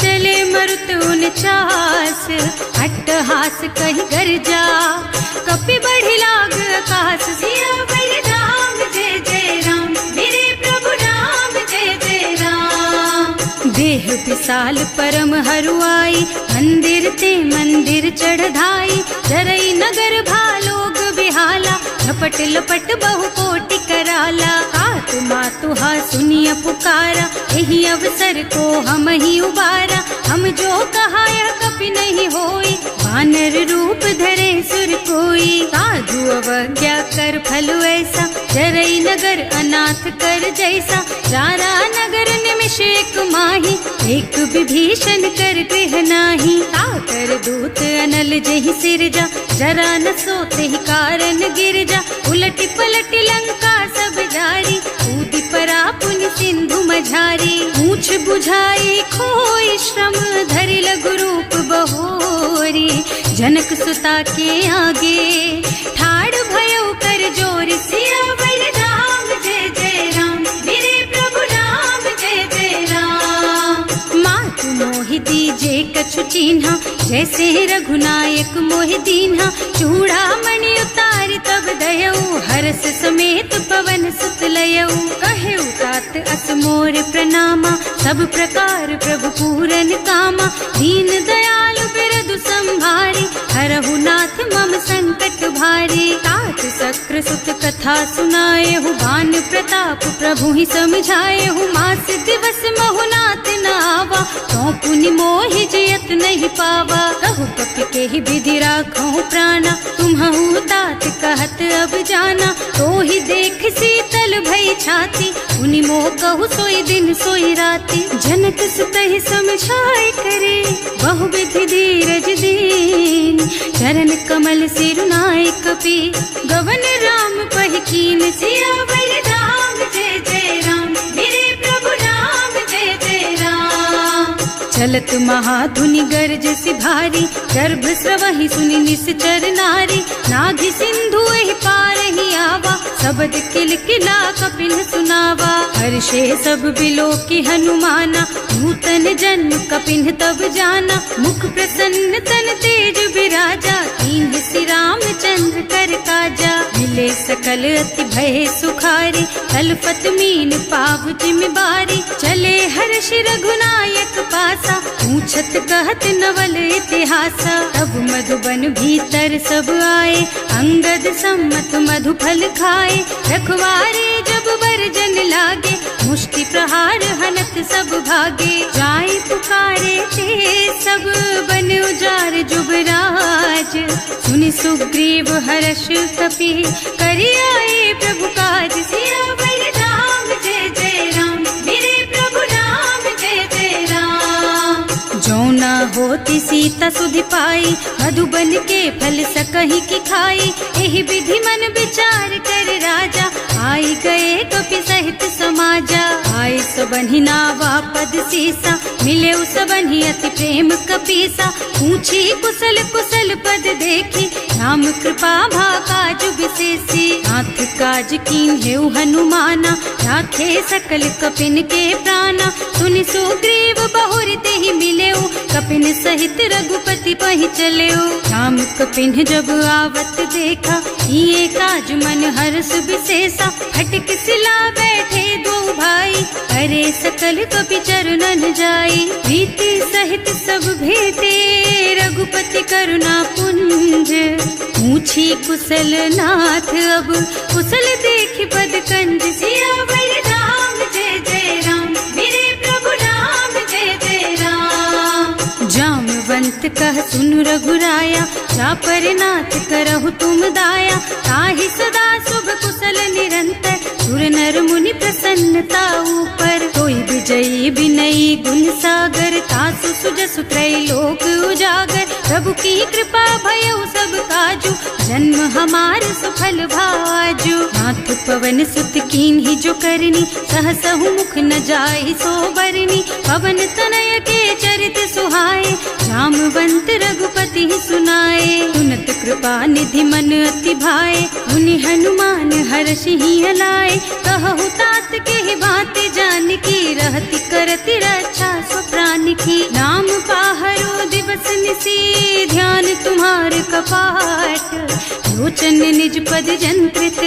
चले मरुत उनचास। अट्टहास कहि गर्जा, कपि बढ़ि लाग आकाश। सियावर राम जय जय राम, मेरे प्रभु राम जय जय राम। देह विशाल परम हरुआई, मंदिर ते मंदिर चढ़धाई। जरई नगर भालोग बिहाला, झपट लपट बहु कोटि कराला। आतु मातुहा सुनिय पुकारा, यही अवसर को हम ही उबारा। हम जो कहाय कपि नहीं होई, वानर रूप धरे सुर कोई। साधु अवज्ञा कर फल ऐसा, जरई नगर अनाथ कर जैसा। जारा नगर निमिष एक माही, एक विभीषण कर गृह नाही। ताकर दूत अनल जहि सिरजा, जरा न सोते ही कारण गिरजा। उलटि पलटि लंका सब जारी, कूदि परा पुनि सिंधु मझारी। पूछ बुझाई खोई श्रम, धरि लघु रूप बहोरी। जनक सुता के आगे, ठाड़ भयउ कर जोरी। सियावर राम जय जय राम, मेरे प्रभु राम जय जय राम। मातु मोहि दीजे कछु चिन्हा, जैसे रघुनायक मोहि दीन्हा। चूड़ा मणि उतारि तब दयऊ, हरस समेत पवन सुत लयऊ। कहेउ तात अस मोर प्रणामा, सब प्रकार प्रभु पूरन कामा। दीन दयालु बिरदु संभारी, हरहु नाथ मम संकट भारी। तात सक्र सुत कथा सुनाएहु, बान प्रताप प्रभु ही समझाएहु। मास दिवस महु नाथ न आवा, तो पुनि मोहि जियत नहीं पावा। कहु कपि केहि विधि राखहु प्राणा, तुम्हु तात कहत अब जाना। तो ही देख शीतल भई छाती, उनि मोह कहु सोई दिन सोई राती। जनक सुतहि समझाए करे, बहु विधि धीरज दीन। चरण कमल सिरुनाए कपि, गवन राम पहि कीन। सियावर राम जय जय राम, मेरे प्रभु राम जय जय राम। चलत महाधुनि गर्ज सिभारी, गर्भ स्रवहि सुनि निश्चर नारी। नाभि सिंधु एहि पार ही आवा, सबद किलकिला कपिन सुनावा। हर्षे सब बिलोकि हनुमाना, नूतन जन्म कपिन तब जाना। मुख प्रसन्न तन तेज विराजा, कीन्ह श्री रामचंद्र कर काजा। मिले सकल अति भय सुखारी, तलपत मीन पाव जिम्मेवारी। चले हर्ष रघुनायक पासा, पूछत कहत नवल इतिहासा। तब मधुबन भीतर सब आए, अंगद सम्मत मधु फल खाए। रखवारे जब बरजन लागे, मुष्टि प्रहार हनत सब भागे। जाय पुकारे ते सब बन उजार जुबराज। सुनि सुग्रीव हर्ष कपि, करि आए प्रभु काज। सियावर राम जय जय राम, मेरे प्रभु राम जय जय राम। जौना होती सीता सुधि पाई, मधुबन के फल सकहि की खाई। एहि विधि मन विचार कर राजा, आई गए कपि सहित समाजा। आए सबन्हि नावा पद सीसा, मिले सबन्हि अति प्रेम कपीसा। पूछी कुशल कुशल पद देखी, राम कृपा भा काज विशेषी। नाथ काज कीन्हेउ हनुमाना, राखे सकल कपिन के प्राणा। सुनि सुग्रीव बहुरि तेहि मिलेउ, कपिन सहित रघुपति पहि चलेउ। राम कपिन जब आवत देखा, ये काज मन हर्ष विशेषा। हटक सिला बैठे दो भाई, अरे सकल कपि चरणन जाई। प्रीति सहित सब भेटे, रघुपति करुणा पुंज। पूछी कुशल नाथ अब, कुशल देखि पद कंज। सियावर राम जय जय राम, मेरे प्रभु राम जय जय राम। जामवंत कह सुनु रघुराया, जा पर नाथ करहु तुम दाया। ताहि सदा शुभ कुशल निरंतर, सुर नर मुनि प्रसन्नता ऊपर। कोई विजयी विनयी गुण सागर, तासु सुजसु त्रैलोक उजागर। प्रभु की कृपा भयउ सब काजू, जन्म हमार सुफल भाजू। नाथ पवन सुत कीन्ही जो करनी, सहसहु मुख न जाहि सो बरनी। पवन तनय के चरित सुहाए, जामवंत रघुपति सुनाए। सुनत कृपा निधि मन अति भाए, मुनि हनुमान हर्षि लाए। कहु तात के बात जानकी, रहति करति रक्षा सो प्राण की। नाम पाहरो दिवस निसी, ध्यान तुम्हार कपाट। लोचन निज पद जंत्रित,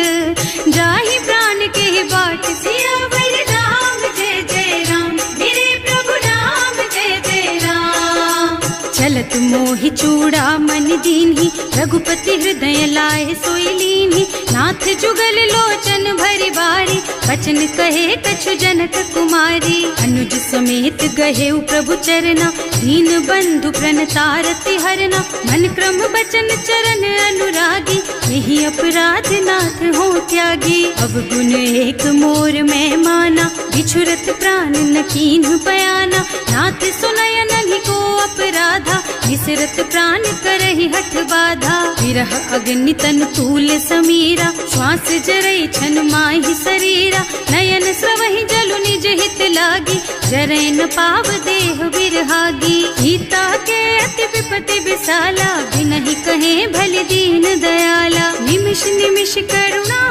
जाहि प्राण के बाट। सियावर राम जय जय राम, मेरे प्रभु राम जय जय राम। चलत मोहि चूड़ा मन दीन्ही, रघुपति हृदय लाए सोई लीन्ही। नाथ जुगल लोचन भरि बारी, बचन कहे कछु जनक कुमारी। अनुज समेत गहे प्रभु चरना, दीन बंधु प्रणतारति हरना। मन क्रम बचन चरण अनुरागी, यही अपराध नाथ हो त्यागी। अब गुण एक मोर मैं माना, बिछुरत प्राण न कीन्ह बयाना। नाथ सुनय नन्हि को अपराधा, विसरत प्राण करहि हठ बाधा। विरह अग्नि तन तूल समीरा, श्वास जरई छन माहि शरीरा। नयन स्रवहि जलु निज हित लागी, जरै न पाव देह बिरहागी। सीता के अति विपति विसाला, बिनहि कहे भले दीन दयाला। निमिष निमिष करुणा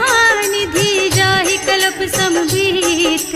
निधि, जाहि कल्प समभीत।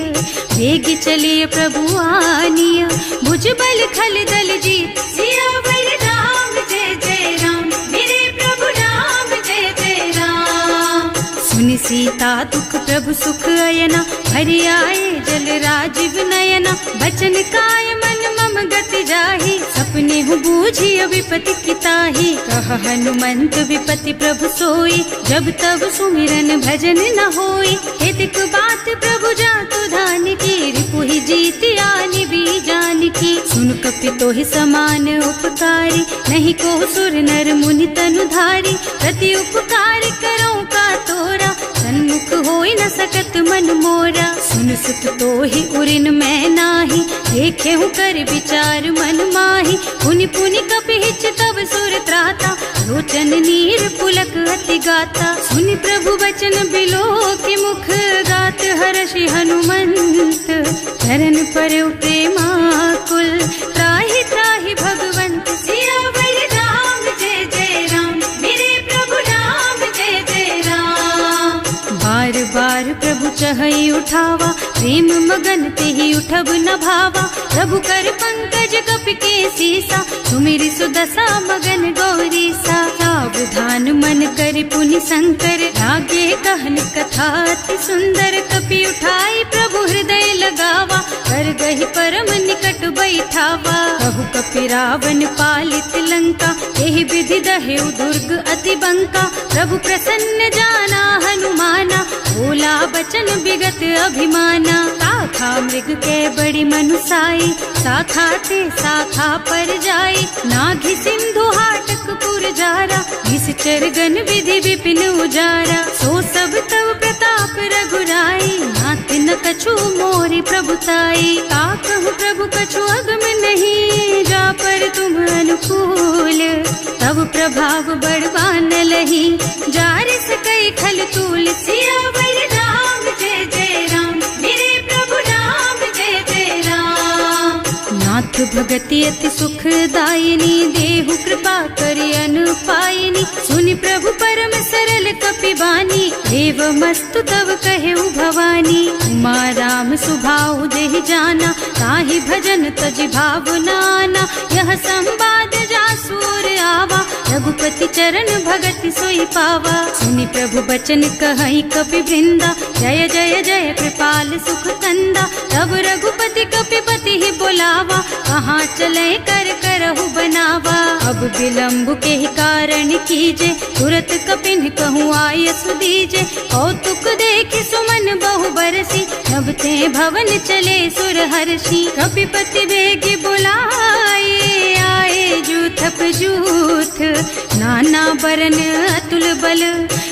वेग चलिए प्रभु आनिया, भुज बल खल दल जीत। सियावर राम जय जय राम, मेरे प्रभु राम जय जय राम। सुनि सीता दुख प्रभु सुख अयना, हरि आए जल राजीव नयना। बचन काय मन मम गति जाहि, सपने हूँ बूझिय विपति किताहि। कह हनुमंत विपति प्रभु सोई, जब तब सुमिरन भजन न होई। हेतिक बात प्रभु जातु धान की, रिपुहि जीति आनि भी जानकी। सुन कपि तोहि समान उपकारी, नहीं को सुर नर मुनि तनुधारी। प्रति उपकार करो का तोरा, सन्मुख होई न सकत मन मोरा। सुन सुत तोहि उरिन मैं नाही, देखे हूँ कर विचार मन माही। पुनि पुनि कपिहिच तब सुर त्राता, लोचन नीर पुलक अति गाता। सुनि प्रभु बचन बिलो की मुख, गात हर्षि हनुमंत। चरण पर प्रेमाकुल, त्राहि त्राहि भगवंत। सियावर राम जय जय राम, मेरे प्रभु राम जय जय राम। बार बार प्रभु चहई उठावा, प्रेम मगन तेहि उठब न भावा। प्रभु कर पंकज कपि के सीसा, सुमिरि सुदशा मगन गौरीसा। सावधान मन कर पुनि शंकर, लागे कहन कथा अति सुंदर। कपि उठाई प्रभु हृदय लगावा, कर गहि परम निकट बैठावा। कहु कपि रावण पालित लंका, एहि विधि दहेउ दुर्ग अति बंका। प्रभु प्रसन्न जाना हनुमाना, बोला बचन विगत अभिमाना। शाखा मृग के बड़ी मनुसाई, शाखा ते शाखा पर जाई। नाघि सिंधु हाटक पुर जारा, निश्चर गण विधि विपिन उजारा। सो सब तव प्रताप रघुराई, नाथ न कछु मोरि प्रभुताई। का कहु प्रभु कछु अगम नहीं, जा पर तुम अनुकूल। तब प्रभाव बड़वान लही, जारिस कई खल तूल। सियावर राम जय जय राम, मेरे प्रभु राम जय जय राम। नाथ भगति अति सुखदायिनी, देहु कृपा करि अनुपायिनी। सुनि प्रभु परम सरल कपि बानी, देव मस्तु तव कहेउ भवानी। उमा राम सुभाउ देहि जाना, ताहि भजन तजि भावनाना। यह संवाद जासुर आवा, रघुपति चरण भगति सोई पावा। सुनि प्रभु बचन कहई कपि वृंदा, जय जय जय कृपाल सुख कंदा। तब रघुपति कपिपति ही बोलावा, कहाँ चले कर करहु बनावा। अब विलम्ब के ही कारण कीजे, तुरत कपिन कहूँ आय सुदीजे। कौतुक देखि सुमन बहु बरसी, नभ ते भवन चले सुर हर्षि। कपिपति बेग बुलाए, आए जूथप जूथ, नाना बरन अतुल बल,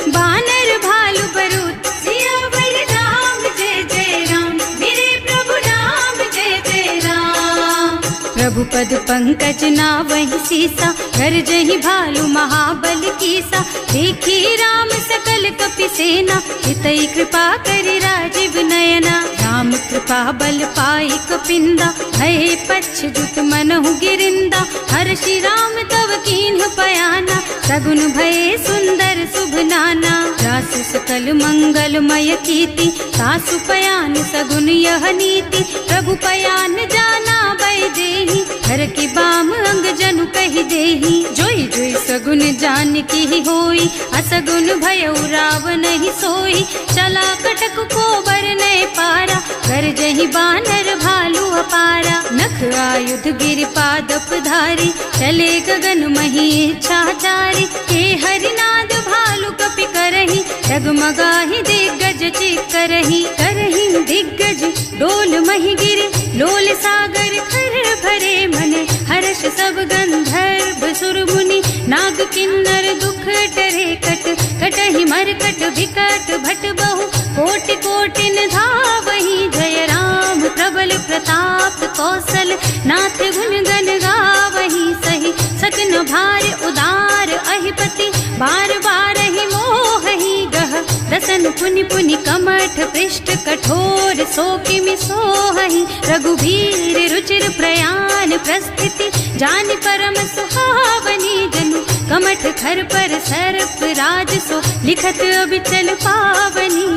बानर भालु बरूथ। सियावर राम जय जय राम, मेरे प्रभु राम जय जय राम। प्रभु पद पंकज नावहि सीसा, गरजहि भालु महाबल कीसा। देखी राम सकल कपि सेना, हितै कृपा करि राजीव नयना। राम कृपा बल पाई कपिंदा, भये पच्छ जुत मनहु गिरिंदा। हर्षि राम तव कीन्ह पयाना, सगुन भये सुंदर शुभ नाना। रासु सकल मंगलमय कीर्ति, सासु पयान सगुन यह नीति। प्रभु पयान जाना बैदेही, हर की बाम अंग जनु कहि देही। जोई जोई सगुन जानकी होई, असगुन भयउ रावण ही सोई। चला कटक को बरनय पारा, कर जहि बानर भालु अपारा। नख आयुध गिर पादप धारी, चले गगन मही इच्छाचारी। के हरिनाद भालु कपि करही, डगमगाहि दिग्गज चिक्करही। करही दिग्गज डोल मही गिर, लोल सागर खर भरे मन। हर्ष सब गंधर्व सुर मुनि, नाग किन्नर दुख टरे कट। कटहि मरकट विकट भट बहु, कोटि कोटिन धावहि। जय राम प्रबल प्रताप कौशल, नाथ गुण गण गावहि। सही सकन भार उदार अहिपति, बार बार ही मोहहि गह। रसन पुनि पुनि कमठ पृष्ठ, कठोर सोकिमि सोहहि। रघुवीर रुचिर प्रयाण प्रस्थिति, जानि परम सुहावनी। जनु कमठ खर पर सर्प राज सो, लिखत अबिचल पावनी।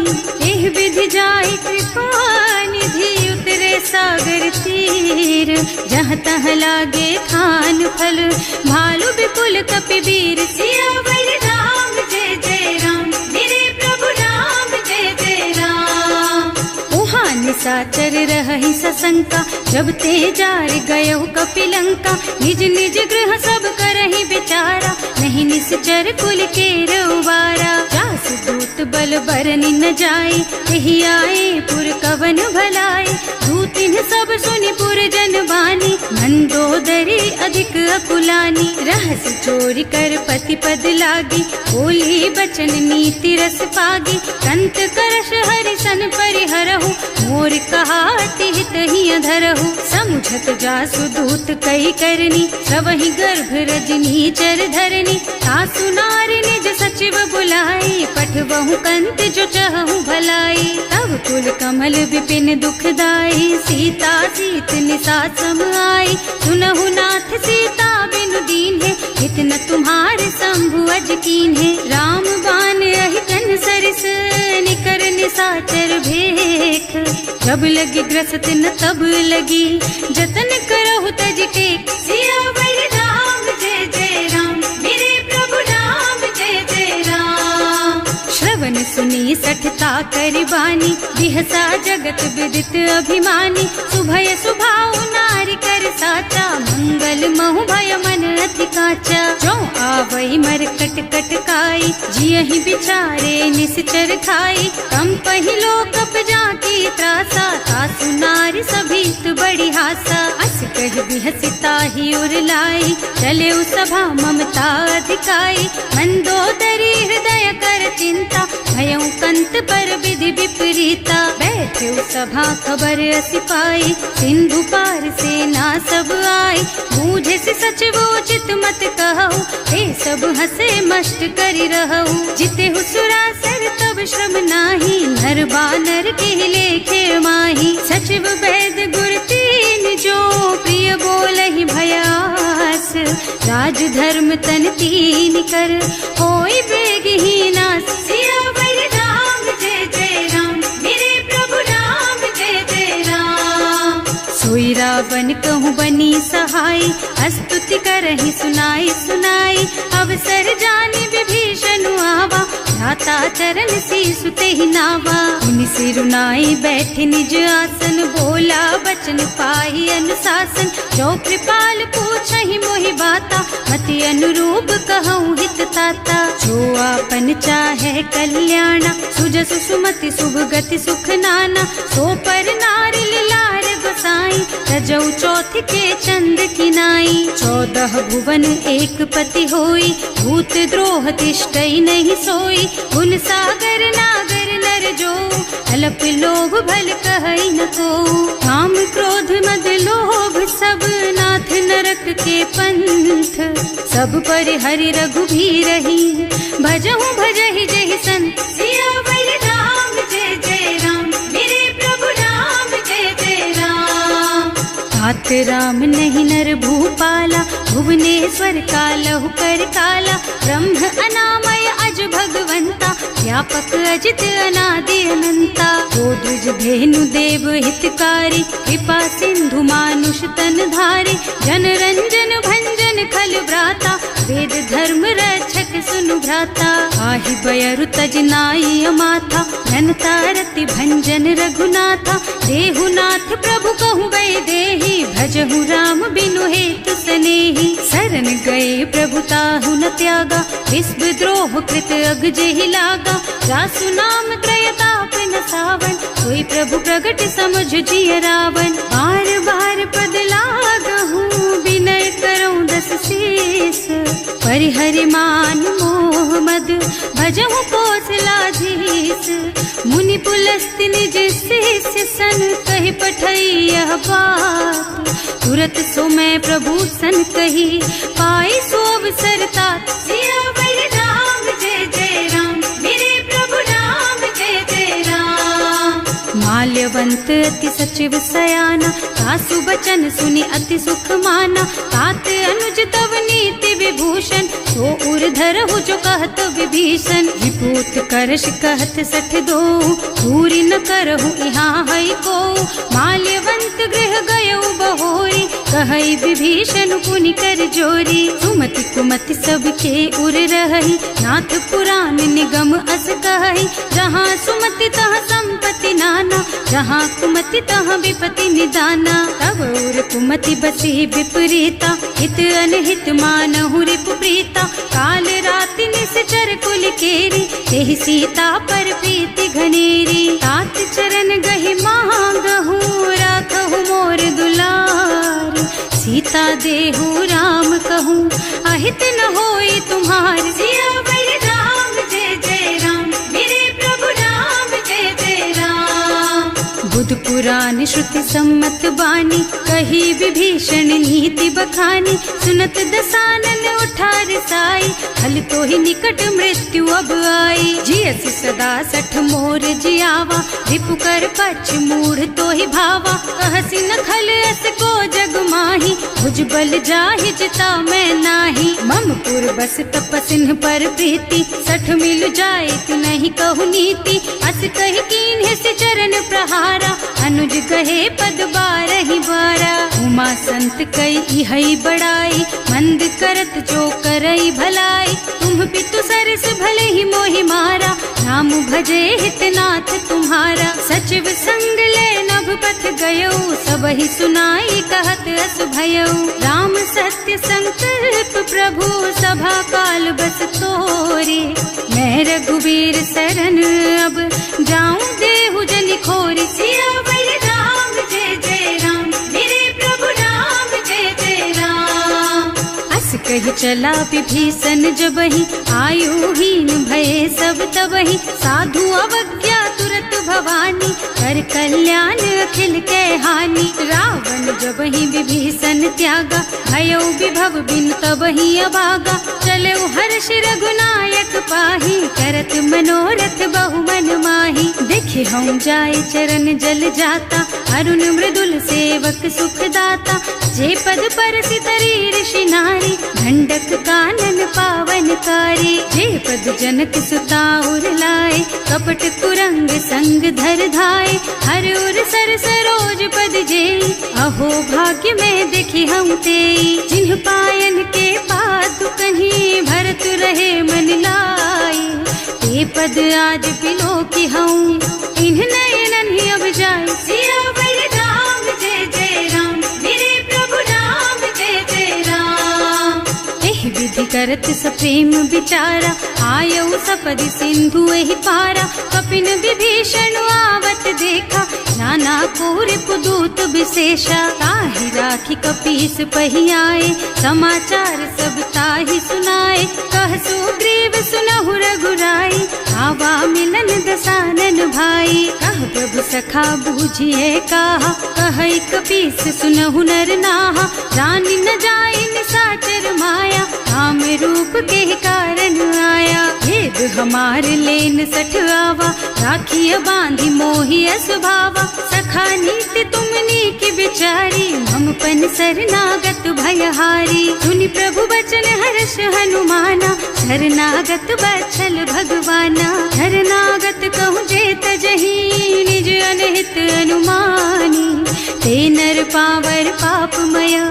एह विधि जाहि कृपा निधि, उतरे सागर तीर। जहाँ तहाँ लागे खान फल, भालु विपुल कपि वीर। सियावर राम जय जय राम, मेरे प्रभु राम जय जय राम। उहाँ निशाचर रहहि सशंका, जब ते जार गयहु कपिलंका। निज निज गृह सब करहि विचारा, नहीं निश्चर कुल केर उबारा। जास दूत बल बरनि न जाय, एहि आए पुर कवन भलाई। दूतिन सब सुनि पुर जन बानी, मंदोदरी अधिक अकुलानी। रहस चोरी कर पति पद लागी, बोली बचन नीति रस पागी। कंत करश हरि सन परिहरहु, मोर कहाति हित ही अधरहु। समुझत जासु दूत कई करनी, सबहि गर्भ रजनी चर धरनी। सासु नारी निज सचिव बुलाई, पठवहु कंत जो चहु भलाई। तब कुल कमल विपिन दुखदाई, सीता सीत निसा सम आई। सुनहु नाथ सीता बिनु दीन्हे, हित न तुम्हारे शंभु अज कीन्हे। राम बान अहितन सरिस, निकर निसाचर भेख। जब लगी ग्रसत न तब लगी, जतन करहु तज टेक। सियावर राम जय जय राम, मेरे प्रभु राम जय जय राम। श्रवण सुनी सठता करबानी, बिहसा जगत विदित अभिमानी। सुभय सुभाउ नारी कर साचा, मंगल महु भय मन अति काचा। जो आवई मरकट कटकाई, जियहि बिचारे निश्चर खाई। कंपहि लोक जाकी त्रासा, सासु नारी सभीत बड़ी हासा। अस कह बिहसिता ही उरलाई, चले सभा ममता अधिकाई। मंदोदरी हृदय कर चिंता, भयउ कंत पर विधि विपरीता। बैठे सभा खबर असी पाई, सिंधु पार सेना सब आई। बूझे से सचिवो चित मत कहु, हे सब हसे मष्ट करि रहु। जिते हुसुरासर तब श्रम नाही, नर बानर के लेखे माही। सचिव वैद गुर तीन जो, प्रिय बोलहि भयास। राज धर्म तन तीन कर, होई बेगहीना। सियावर राम जय जय राम, मेरे प्रभु राम जय जय राम। सोई रावण कहूँ बनी सहाय, स्तुति करहि सुनाई सुनाई। अवसर जानि विभीषण आवा, भ्राता चरण सीसु तेहि नावा। मुनि सिरुनाई बैठे निज आसन, बोला बचन पाहि अनुशासन। जो कृपाल पूछहि मोहि बाता, मति अनुरूप कहूँ हित ताता। जो आपन चाहे कल्याणा, सुजसु सुमति शुभ गति सुख नाना। सो पर नारी लार गोसाई, बनाई, रजऊ चौथ के चंद की नाई। 14 भुवन एक पति होई, भूत द्रोह तिष्ठई नहीं सोई। गुण सागर नागर नर जो, अल्प लोभ भल कहई न को। काम क्रोध मद लोभ सब, नाथ नरक के पंथ। सब पर हरि रघुबीरहि, भजहु भजहि जहि संत। सियावर राम जय जय राम, मेरे प्रभु राम जय जय राम। तात राम नहीं नर भूपाला, भुवनेश्वर कालहु कर काला। ब्रह्म अनामय अज भगवंता, व्यापक अजित अनादि अनंता। गोद्विज धेनु देव हितकारी, कृपा सिंधु मानुष तन धारी। जन रंजन भंजन खल भ्राता, वेद धर्म रक्षक सुनु भ्राता। आहि बयरु तज नाई अमाथा, घनता रति भंजन रघुनाथा। देहुनाथ प्रभु कहु गए देहि, भजहु राम बिनु हेतु सनेहि। शरण गए प्रभु ताहु न त्यागा, विश्व द्रोह कृत अग जेहि लागा। जासु नाम त्रयताप न सावन, सोई प्रभु प्रगट समझ जिय रावण। बार बार पद लागहु, विनय करऊं दस शीस। परिहरि मान मोह मद, भजहु कौशलाधीश। मुनि पुलस्त्य निज शिष्य सन, कहि पठई यह बात। तुरत सो मैं प्रभु सन कही, पाई सो अवसर तात। सियावर राम जय जय राम, मेरे प्रभु राम जय जय राम। माल्यवंत अति सचिव सयाना, सासु बचन सुनि अति सुख माना। तात अनुज तव नीति विभूषण, सो उर धरहु जो कहत विभीषण। विभूत करश कहत 62, पूरी न करहु यहाँ हई को। माल्यवंत गृह गयउ बहोरी, कहई विभीषण पुनि कर जोरी। सुमति कुमति सबके उर रहई, नाथ पुराण निगम अस कहई। जहाँ सुमति तहाँ संपत्ति नाना, जहाँ कुमति तहाँ विपत्ति निदाना। तब उर कुमति बसी विपरीता, हित अनहित मानहु रिपु प्रीता। काल राति निश्चर कुल केरी, तेहि सीता पर प्रीति घनेरी। तात चरण गहि मांगहु, राखहु मोर दुलार। सीता देहु राम कहूँ, अहित न होई तुम्हार। सियावर राम जय जय राम, मेरे प्रभु राम जय जय राम। बुध पुराण श्रुति सम्मत बानी, कही विभीषण नीति बखानी। सुनत दसानन उठा रिसाई, हल तो ही निकट मृत्यु अब आई। जियसि सदा 60 मोर जियावा, रिपु कर पक्ष मूढ़ तो ही भावा। कहसि न खल अस को जग माही, भुज बल जाहि जिता मैं नाही। मम पुर बस तपसिन पर प्रीति, 60 मिल जाए तु नहीं कहु नीति। अस कहि कीन्हे से चरण प्रहारा, अनुज कहे पद 12 बारा। उमा संत कई इहई बड़ाई, मंद करत जो करई भलाई। तुम पितु सरस भले ही मोहि मारा, नाम भजे हितनाथ तुम्हारा। सचिव संग ले नभ पथ गयो, सबहि सुनाई कहत अस भयो। राम सत्य संकल्प प्रभु, सभा काल बस तोरे। मैं रघुबीर शरण अब, जाऊं देहु जनि खोरी। सियावर राम जय जय राम, मेरे प्रभु राम जय जय राम। अस कहि चला विभीषण जबहि, आयुहीन भये सब तबहि। साधु अवज्ञा तुरत भवानी, कर कल्याण अखिल के हानि। रावण जबहि विभीषण त्यागा, भयो विभव बिन तबहि अभागा। चलो हर्ष रघुनायक पाहि, करत मनोरथ बहु मन माहि। देखे हम जाय चरण जल जाता, अरुण मृदुल सेवक सुख दाता। जे पद परसि तरी ऋषि नारी, ढंडक कानन पावनकारी। जे पद जनक सुता उर लाए, कपट कुरंग संग धर धाय। हर उर सर सरोज पद जेई, अहो भाग्य में देखी हम तेई। जिन्ह पायन के पादु कहीं, भरत रहे मन लाई। ते पद आज बिलो की हूँ, इन्ह नयनन ही अब जाए। सियावर राम जय जय राम, मेरे प्रभु राम जय जय राम। एहि विधि करत सप्रेम विचारा, आयऊ सपदि सिंधु एहि पारा। कपिन विभीषण आवत देखा, नाना कोरि पुदूत विशेषा। ताहि राखी कपीस पहि आए, समाचार सब ताहि सुनाए। कह सुग्रीव सुनहु रघुराई, आवा मिलन दसानन भाई। कह प्रभु सखा बूझिए काहा, कहै कपीस सुनहु नर नाहा। जानि न जाय निशाचर माया, काम रूप के कारण आया। भेद हमार लेन सठ आवा, राखिय बांधि मोहि स्वभावा। सखा नीति तुमनी की बिचारी, मम पन शरणागत भयहारी। सुनि प्रभु बचन हर्ष हनुमाना, शरणागत बछल भगवाना। शरणागत कहूँ जेत जही, निज अनहित अनुमानी। ते नर पावर पापमया,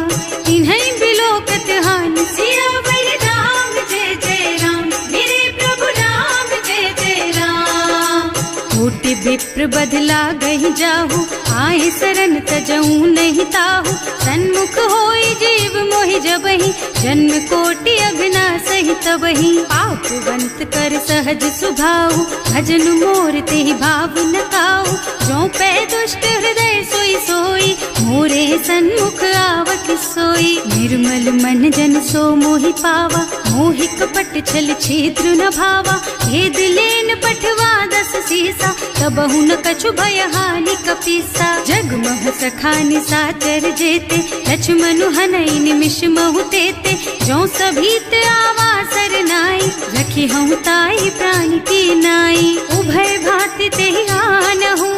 तिन्है बिलोकत हानि। सियावर राम जय जय राम, मेरे प्रभु राम जय जय राम। कोटि विप्र बदला गहि जाहु, आए शरण तजऊ नहीं ताहु। सन्मुख होई जीव मोहि जबहि, जन्म कोटि अघना सहि तबहि। पापवंत कर सहज सुभाऊ, भजन मोर तेहि भाव न काऊ। जो पै दुष्ट हृदय सोई सोई, मोरे सन्मुख आवत सोई। निर्मल मन जन सो मोहि पावा, मोहि कपट छल छिद्र न भावा। भेद लेन पठवा दस सीसा, तबहु न कछु भय हानि कपीसा। जगमह सखा निशाचर जेते, लक्ष्मण हनई निमिष महु तेते। जो सभीत आवा सरनाई, रखी हूँ ताई प्राण की नाई। उभय भांति तेहि आनहु,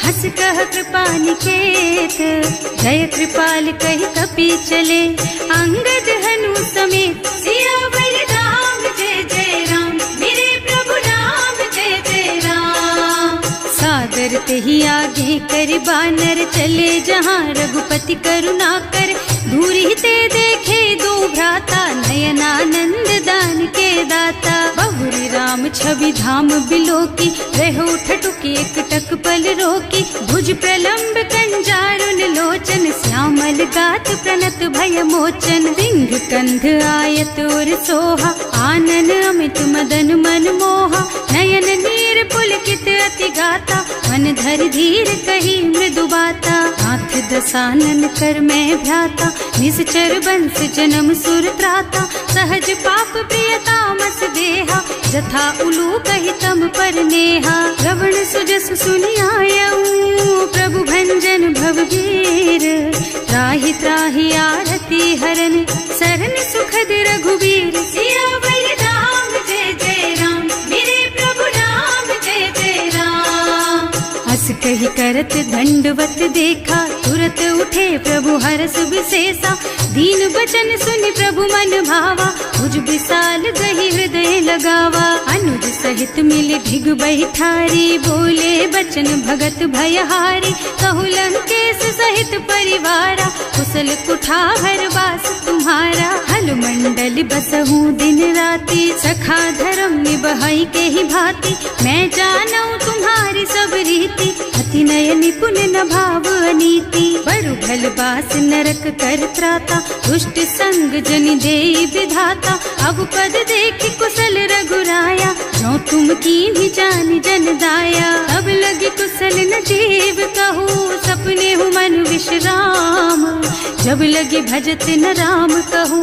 हस कह कृपा निकेत। जय कृपाल कहि कपि चले, अंगद हनु समेत। सियावर राम जय जय राम, मेरे प्रभु राम जय जय राम। सादर तेहि आगे कर बानर, चले जहाँ रघुपति करुणा कर। दूरी ते देखे दो भ्राता, नयनानंद दान के दाता। बहुरी राम छवि धाम बिलोकी, रहो ठटुकी एकटक पल रोकी। भुज प्रलंब कंजारुन लोचन, श्यामल गात प्रणत भय मोचन। सिंह कंध आयत और सोहा, आनन अमित मदन मन मोहा। नयन नीर पुलकित अति गाता, मन धर धीर कही मृदु बाता। हाथ दसानन कर मैं भ्राता, निश्चर बंस जन्म सुर त्राता। सहज पाप प्रियता मस देहा, जथा उलू कहि तम पर नेहा। श्रवण सुजस सुनि आयऊ, प्रभु भंजन भवगीर। त्राहि त्राहि आरती हरन, सरन सुखद रघुबीर। सियावर राम जय जय राम, मेरे प्रभु राम जय जय राम। हस कहि करत दंडवत देखा, तुरत उठे प्रभु हरस विशेषा। दीन बचन सुनि प्रभु मन भावा, भुज विशाल गहि हृदय लगावा। अनुज सहित मिल भिग बैठारी, बोले बचन भगत भयहारी। कहु लंकेश सहित परिवारा, कुशल कुठार वास तुम्हारा। हल मंडल बसहु दिन राति, सखा धर्म निबहई के ही भांति। मैं जानऊ तुम्हारी सब रीति, अति नय निपुण न भाव अनीति। बरु भल बास नरक कर त्राता, दुष्ट संग जनि देई विधाता। अब पद देखि कुशल रघुराया, जो तुम कीन्ही जानि जन दाया। अब लगी कुशल न जीव कहू, सपने हूँ मन विश्राम। जब लगी भजत न राम कहू,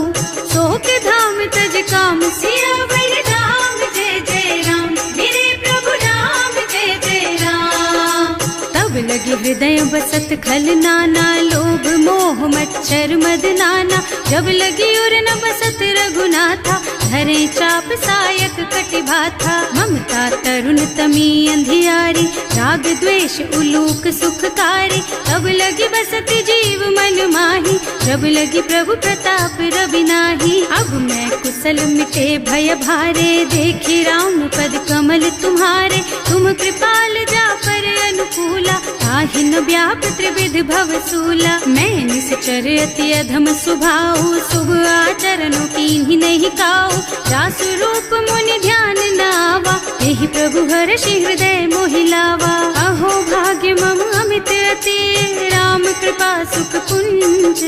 सो के धाम तज काम। सियावर राम जय जय राम, मेरे प्रभु राम जय जय राम। तब लगी हृदय बसत खल नाना, लोभ मोह मच्छर मद नाना। जब लगी उर न बसत रघुनाथा, धरे चाप सायक कटिभाथा। ममता तरुण तमी अंधियारी, राग द्वेष उलूक सुखकारी। तब लगी बसत जीव मन माही, जब लगी प्रभु प्रताप रवि नाही। अब मैं कुशल मिटे भय भारे, देखी राम पद कमल तुम्हारे। तुम कृपाल जा पर अनुकूला, ताहि न व्याप त्रिविध भव सूला। मैं निश्चर अति अधम सुभाऊ, शुभ आचरणों कीन्ही नहीं काऊ। रास रूप मुनि ध्यान नावा, यही प्रभु हर्षि हृदय मोहि लावा। अहो भाग्य मम अमित रघुपति राम कृपा सुख पुंज।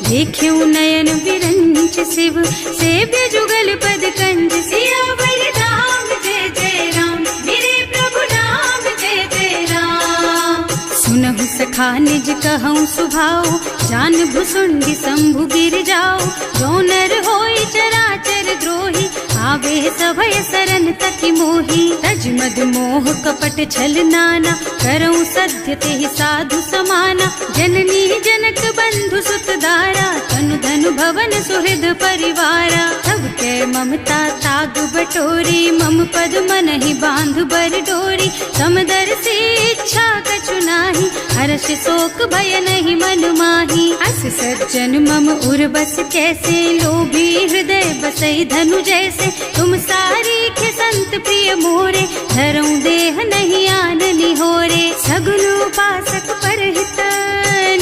देख्यो नयन विरंच शिव सेव्य जुगल पद कंज। सियावर राम जय जय राम, मेरे प्रभु राम जय जय राम। सुनहु सखा निज कहूँ सुभाओ, जान भुसुंडी शंभु गिर जाओ। जो नर होई चराचर द्रोही, आवे सभय सरन तकी मोही। तज मद मोह कपट छल नाना, करऊं सत्य तेहि साधु समाना। जननी जनक बंधु सुत दारा, तनु धनु भवन सुहृद परिवारा। सब के ममता ताग बटोरी, मम पद मन ही बांध बर डोरी। समदर से इच्छा कछु नाही, हर्ष शोक भय नहीं मन माही। अस सज्जन मम उर बस कैसे, लोभी हृदय बसई धनु जैसे। तुम सारी के संत प्रिय मोरे, धरऊं देह नहीं आन निहोरे। सगुन उपासक परहित,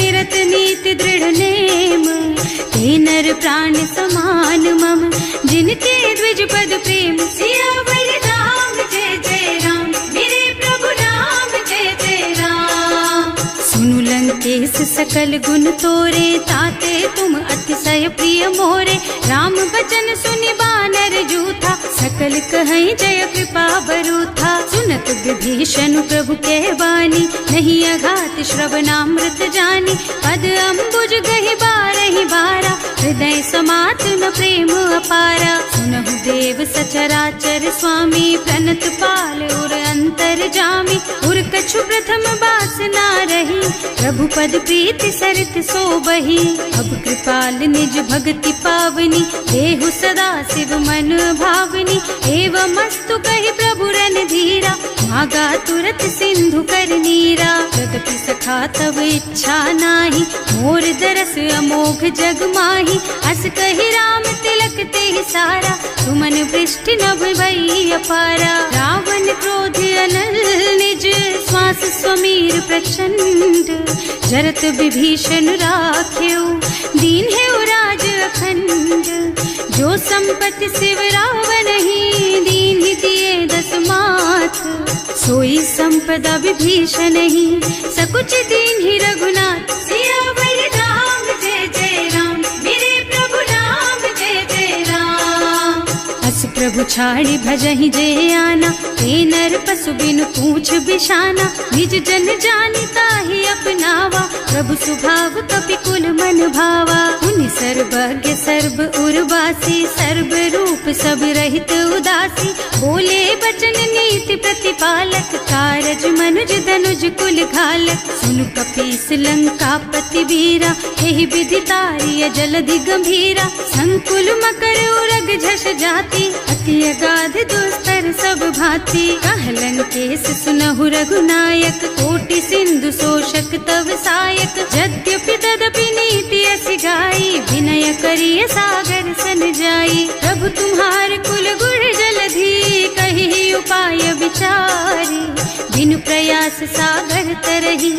निरत नीति दृढ़ नेम। ते नर प्राण समान मम, जिनके द्विज पद प्रेम। सियावर राम जय जय राम, मेरे प्रभु राम जय जय राम। सुनु लंकेश सकल गुण तोरे, ताते तुम अतिशय प्रिय मोरे। राम बचन सुनि बानर जूथा, सकल कहै जय कृपा बरूथा। सुनत विभीषण प्रभु के बानी, नहीं अघात श्रवणामृत जानी। पद अम्बुज गहि बारहि बारा, हृदय समात न प्रेम अपारा। सुनहु देव सचराचर स्वामी, प्रणत पाल उर अंतर जामी। उर कछु प्रथम बासना रही, प्रभु पद प्रीति सरित सोबही। अब कृपाल निज भक्ति पावनी, देहु सदा शिव मन भावनी। एवं मस्तु कहि प्रभु रन धीरा, मागा तुरत सिंधु कर नीरा। यद्यपि सखा तब इच्छा नाही, मोर दरस अमोघ जग माही। अस कहि राम तिलक तेहि सारा, सुमन वृष्टि नभ भई अपारा। रावण क्रोध अनल निज, श्वास स्वमीर प्रचंड। जरत विभीषण राख्यो, दीन है राज अखंड। जो संपत्ति शिव रावण ही, दीन ही दिए दस माथ। सोई संपदा विभीषण ही, सकुच दीन ही रघुनाथ। सियावर राम जय जय राम, मेरे प्रभु राम जय जय राम। अस प्रभु छाड़ी भजहि जे आना, ते नर पशु बिनु पूछ बिशाना। निज जन जानि ताहि अपनावा, प्रभु स्वभाव कपि कुल मन भावा। उनि सर्वज्ञ सर्व उर्वासी, सर्व रूप सब रहित उदासी। बोले बचन नीति प्रतिपालक, कारज मनुज धनुज कुल घालक। सुनु कपीस लंकापति वीरा, एहि विधि तारिय जलधि गंभीरा। संकुल मकर उरग झष जाति, अति अगाध दुस्तर सब भांति। कहलन केस सुनहु रघुनायक, कोटि सिंधु शोषक तव सायक। यद्यपि तदपि नीति असि गाई, विनय करिय सागर सन जाई। प्रभु तुम्हार कुल गुण जलधि, कहि उपाय विचारी। बिनु प्रयास सागर तरही,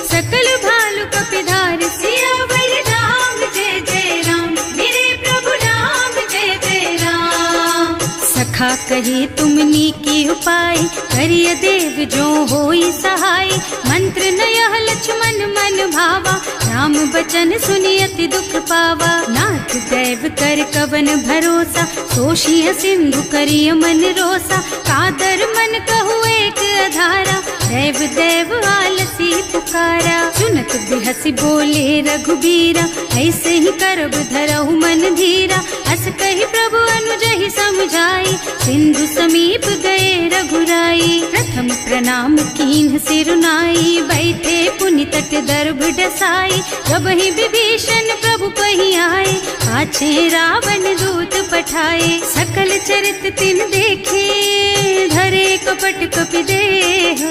सकल भालु कपिधार। सियावर राम जय जय राम, मेरे प्रभु राम जय जय राम। सखा कही तुमनी की उपाय, करिय देव जो होई सहाय। मंत्र नयह लक्ष्मण मन भावा, राम बचन सुनि अति दुख पावा। नाथ दैव कर कवन भरोसा, तोषिय सिंधु करिय मन रोसा। कादर मन कहु एक अधारा, दैव दैव आलसी पुकारा। सुनत बिहसी बोले रघुबीरा, ऐसे ही करब धरहु मन धीरा। अस कहि प्रभु अनुजहि समझाई, सिंधु समीप गए रघुराई। प्रथम प्रणाम कीन्ह सिरुनाई, बैठे पुनि तट दर्भ डसाई। जब ही विभीषण प्रभु पही आए, पाछे रावण दूत पठाए। सकल चरित तिन देखे, धरे कपट कपि देह।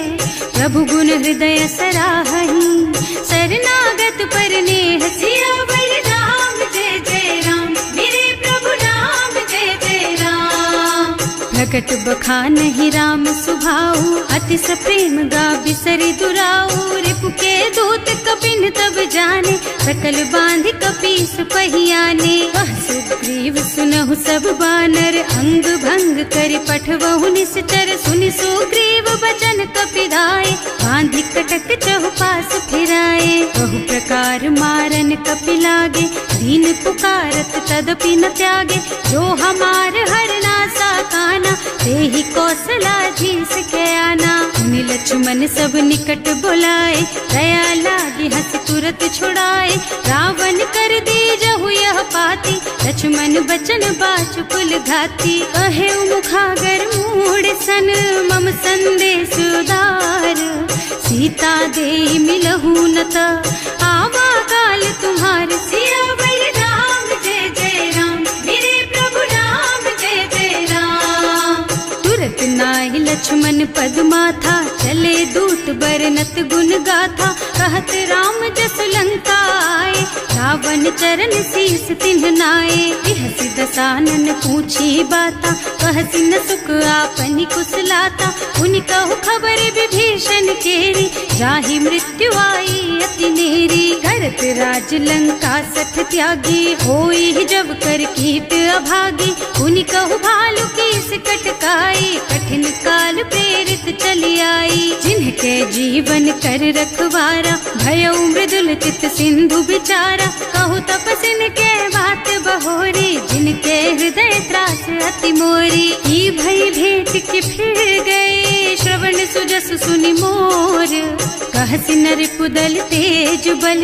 प्रभु गुण हृदय सराहहि, शरणागत पर नेह। सियावर राम जय जय राम, मेरे प्रभु राम जय जय राम। प्रकट बखानहि राम सुभाऊ, अतिस प्रेम गा बिसरि दुराऊ। रिपु के दूत कपिन तब जाने, सकल बांध कपीस पहियाने। वह सुग्रीव सुनहु सब बानर, अंग भंग करि पठवहु निश्चर। सुनि सुग्रीव बचन कपि दाए, बांधि कटक चहुपास फिराए। बहु प्रकार मारन कपि लागे, दीन पुकारत तदपि न त्यागे। जो हमार हरनासा काना, तेहि कौशलाधीश के आना। मुनि लक्ष्मण सब निकट बुलाए, दया लागी हंस तुरत छुड़ाए। रावण कर दीजहु यह पाती, लक्ष्मण बचन बाचु कुल घाती। कहे मुखागर मूढ़ सन, मम संदेश उदार। सीता दे मिलहु न त, आवा काल तुम्हार। सियावर राम जय जय राम, मेरे प्रभु राम जय जय राम। तुरत नाहि लक्ष्मण पद माथा, चले दूत बरनत गुण गाथा। कहत राम जस लंका आए, रावण चरण शीस तिन्ह नाए। बिहसि दसानन पूछी बाता, कहसि न सुख आपनि कुशलाता। उनि कहु खबर विभीषण केरी, जाहि मृत्यु आई अति नेरी। करत राज लंका सठ त्यागी, होई जब कर कीट अभागी। उनि कहु भालु कीस कटकाई, कठिन काल प्रेरित चली आई। जिनके जीवन कर रखवारा, भयउ मृदुल चित सिंधु बिचारा। कहु तपसिन के बात बहोरी, जिनके हृदय त्रास अति मोरी। ई भई भेंट के फिर गए, श्रवण सुजस सुनि मोर। कहसि नरिपुदल तेज बल,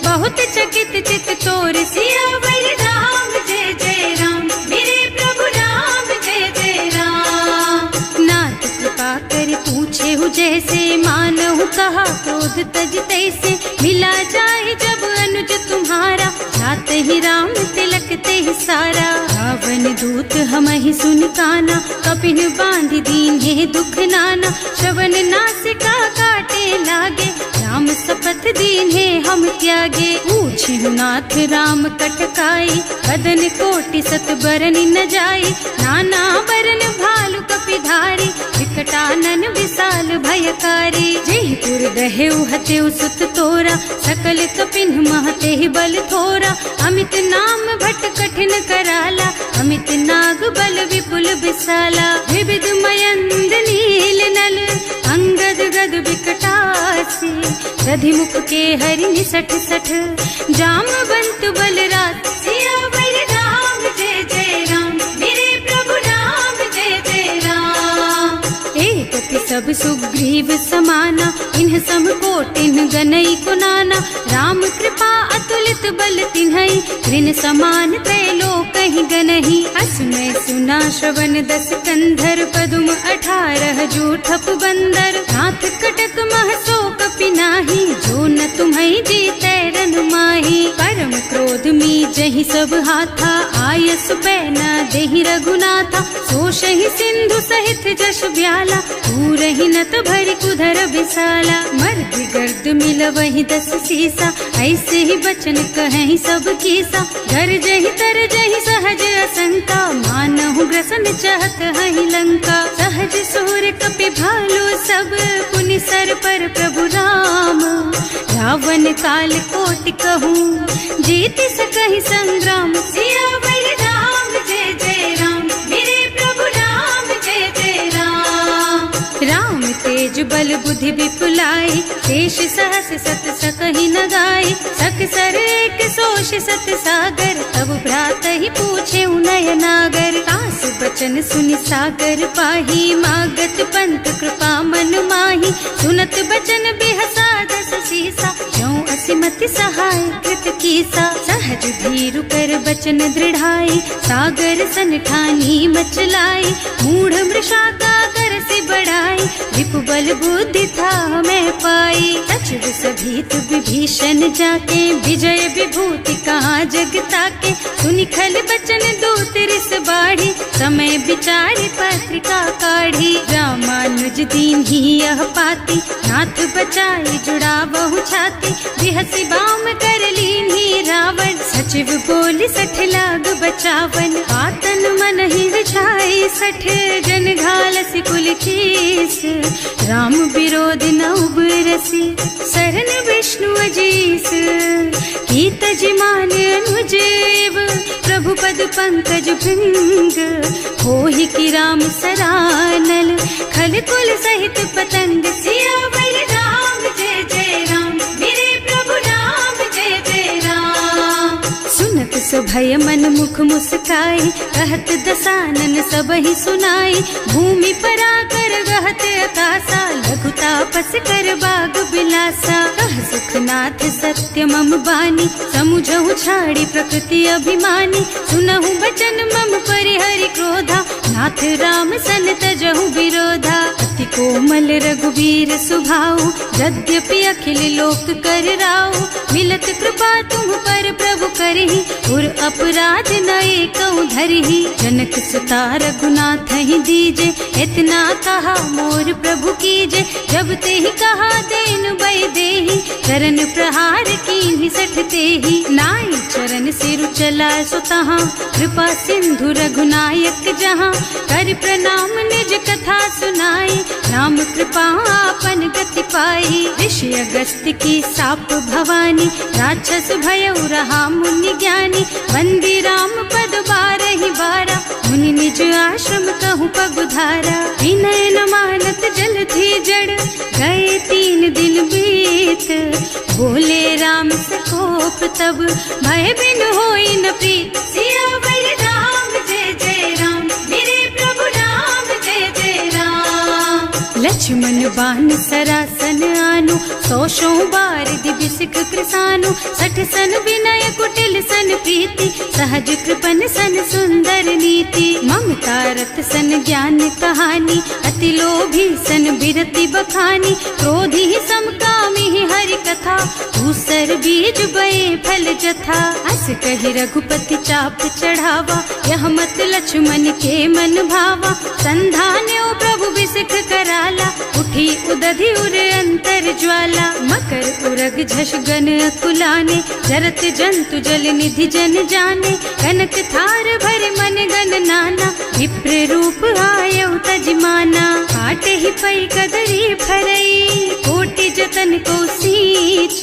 बहुत चकित चित तोर। सियावर राम जय जय राम, मेरे प्रभु राम जय जय राम। नाथ कृपा कर पूछे हु जैसे, मानहु कहा क्रोध तज तैसे। मिला जाए जब अनुज तुम्हारा, जात ही राम तिलक ते ही सारा। रावण दूत हमहि सुन काना, कपिन बांधि दीन्हे दुख नाना। श्रवण नासिका काटे लागे, राम शपथ दीन्हे हम त्यागे। पूछिहु नाथ राम कटकाई, बदन कोटि सत बरन न जाई। नाना बरन भालु कपिधारी, विकटानन विशाल भयकारी। जयपुर दहेउ हतेउ सुत तोरा, सकल कपिन महते ही बल थोरा। अमित नाम भट कठिन कराला, अमित नाग बल विपुल विशाला। विविध मयंद नील नल, अंगद गद विकटासी। दधि मुख के हरि निसठ सठ, जामवंत बलराज। सियावर राम जय जय राम, मेरे प्रभु राम जय जय राम। एक सब सुग्रीव समाना, इन्ह सम कोटिन गनई को नाना। राम कृपा अतुलित बल तिन्हई, ऋण समान त्रैलोक ही गनहि। असुनै सुना श्रवण दस कंधर, पदुम 18 जूठप बंदर। नाथ कटक मह सो कपि नाही, जो न तुम्है जीतै रन माही। परम क्रोध मी जहि सब हाथा, आयस बैना देहि रघुनाथा। सोषहि सिंधु सहित जश ब्याला, पूरहि नत भरि कुधर विशाला। मर्द गर्द मिलवहि 10 सीसा, ऐसे ही बचन कहें सब कीसा। घर जहि तर जहि सहज असंका, मानहु ग्रसन चाहत हहि लंका। सहज सूर कपि भालु सब, पुनि सर पर प्रभु राम। रावण काल कोटि कहूँ, जीति सकहि संग्राम। सियावर राम जय जय राम, मेरे प्रभु राम जय जय राम। राम तेज बल बुद्धि विपुलाई, शेष सहस सत सकहि न गाई। सकसर एक सोष सत सागर, तब भ्रात ही पूछे उनय नागर। कास बचन सुनि सागर पाही, मागत पंत कृपा मन माही। सुनत बचन बिहसा 10 सीसा, ज्यों असिमति सहाय कृत कीसा। सहज धीरु कर बचन दृढ़ाई, सागर सन ठानी मचलाई। मूढ़ मृषा का कर से बढ़ाई, विपु बल बुद्धि था मैं पाई। सचिव सभीत विभीषण जाके, विजय विभूति कहाँ जगता के। सुनि खल बचन दूत रिस बाढ़ी, समय विचारी पत्रिका काढ़ी। रामानुज दीन ही यह पाती, नाथ बचाई जुड़ा बहु छाती। बिहसि बाम कर लीन्ही रावण, सचिव बोली 60 लाग बचावन। आतन मन ही विछाई सठ जन घालस कुल कीस, राम विरोध न उबरसी शरण विष्णु अजीस। की तजिमान अनुजेव प्रभु पद पंकज भृंग, होहि की राम सरानल खल कुल सहित पतंग। सियावर राम जय जय राम, मेरे प्रभु राम जय जय राम। सुनत सभय मन मुख मुस्काई, कहत दसानन सबहि सुनाई। भूमि पराकर गहत आकाशा, लघु तापस कर बाग बिलासा। कह सुखनाथ सत्य मम बानी, समुझहु छाड़ी प्रकृति अभिमानी। सुनहु बचन मम परिहरि क्रोधा, नाथ राम सन तजहु विरोधा। अति कोमल रघुवीर सुभाऊ, यद्यपि अखिल लोक कर राऊ। मिलत कृपा तुम पर प्रभु करहि, उर अपराध न एकउ धरहि। जनक सुता रघुनाथ ही दीजे, इतना कहा मोर प्रभु कीजे। जब ते ही कहा देन बय देहि, चरण प्रहार कीन्हि सठ तेहि। नाई चरण सिरु चला सुतहाँ, कृपा सिंधु रघुनायक जहाँ। कर प्रणाम निज कथा सुनाई, राम कृपा आपन गति पाई। ऋषि अगस्त्य की साप भवानी, राक्षस भयउ रहा मुनि ज्ञानी। वंदी राम पद बारहि बारा, मुनि निज आश्रम कहूँ पगुधारा। विनय न मानत जल थी जड़, गए 3 दिन बीत। बोले राम सकोप तब, भय बिन होई न प्रीत। सियावर राम जय जय राम, मेरे प्रभु राम जय जय राम। लक्ष्मण बान सरासन आनु, 100 बार दिव्य सिख कृसानु। 60 सन विनय कुटिल सन प्रीति, सहज कृपन सन सुंदर नीति। ममता रत सन ज्ञान कहानी, अति लोभी सन बिरति बखानी। क्रोधी समकामी हरि कथा, दूसर बीज बये फल जथा। अस कहि रघुपति चाप चढ़ावा, यह मत लक्ष्मण के मन भावा। संधान्यो प्रभु बिसिख कराला, उठी उदधि उर अंतर ज्वाला। मकर उरग झष गन अकुलाने, जरत जंतु जल निधि जन जाने। कनक थार भर मन गन नाना, विप्र रूप आयउ तजमाना। काटे ही पै कदरी फरई, कोटि जतन को सींच।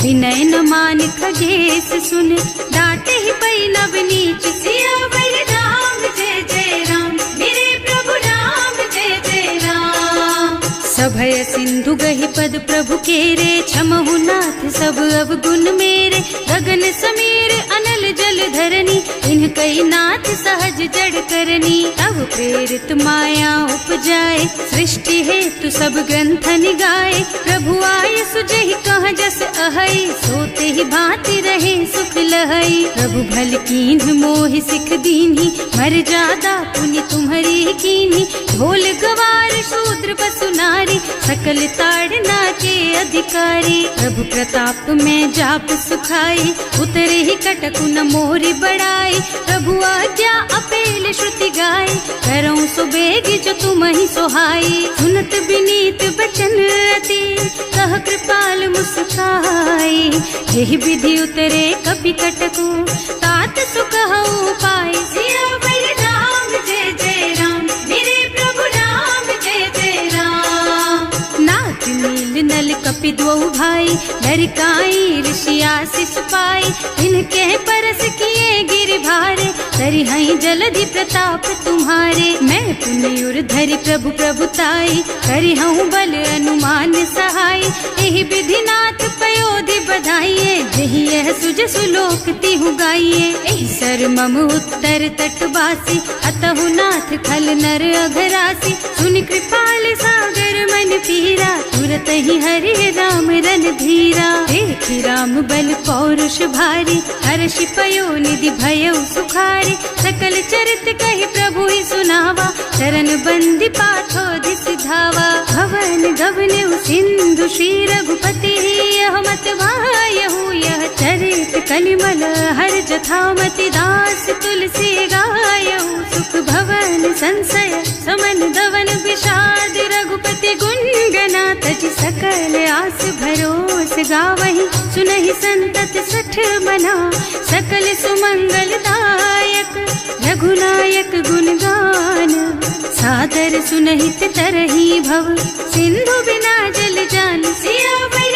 विनय न मान खगेश सुन, डांटे ही पै नव नीच। सियावर राम जय जय राम, मेरे प्रभु राम जय जय राम। सभय सिंधु गहि पद प्रभु केरे, क्षमहु नाथ सब अवगुण मेरे। गगन समीर अनल जल धरनी, इन्ह कई नाथ सहज जड़ करनी। तब प्रेरित माया उपजाए, सृष्टि हेतु सब ग्रंथन गाए। प्रभु आय सुजहि कह जस अहै, सोते ही भांति रहे सुख लहै। प्रभु भल कीन्ह मोहि सिख दीन्ही, मर जादा पुनि तुम्हरी कीन्ही। ढोल गवार शूद्र पशु नारी, सकल ताड़ना के अधिकारी। प्रभु प्रताप में जाप सुखाई, उतरे ही कटकु न मोरी बड़ाई। प्रभु आज्ञा अपेल श्रुति गाय, करऊं सुबेग जो तुम ही सोहाई। सुनत विनीत बचन अति, कह कृपाल मुस्काई। यही विधि उतरे कपि कटकु, तात सुकहु पाई। सियावर राम जय जय राम, मेरे प्रभु राम जय जय राम। नाथ नील नल कपि द्वौ भाई, लरिकाई ऋषि आशीष पाई। इनके परस किए गिर भारे, तरि हई जलधि प्रताप तुम्हारे। मैं पुनि उर धरि प्रभु प्रभुताई, करि हूँ बल अनुमान सहाय। एहि विधि नाथ पयोधि बधाइए, जहि यह सुज सुलोक तिहु गाइए। एहि सर मम उत्तर तटवासी, अतहु नाथ खल नर अघरासी। सुनि कृपाल सागर मन पीरा, तुरत ही हरि राम रन धीरा। देखि राम बल पौरुष भारी, हर्षि पयो निधि भयउ सुखारी। सकल चरित कहि प्रभु ही सुनावा, चरण बंदी पाथोधि सिधावा। भवन गवने सिंधु श्री रघुपति, यह मत वायहु यह चरित कलिमल हर जथामति। दास तुलसी गायहु, सुख भवन संशय समन दवन विषाद। रघुपति गुणगना तजि सकल आस भरोस गावहि। सुनहि संतत सठ मना, सकल सुमंगल दायक। रघुनायक गुणगान सागर सुनहित तरही भव, सिंधु बिना जल जान सियावर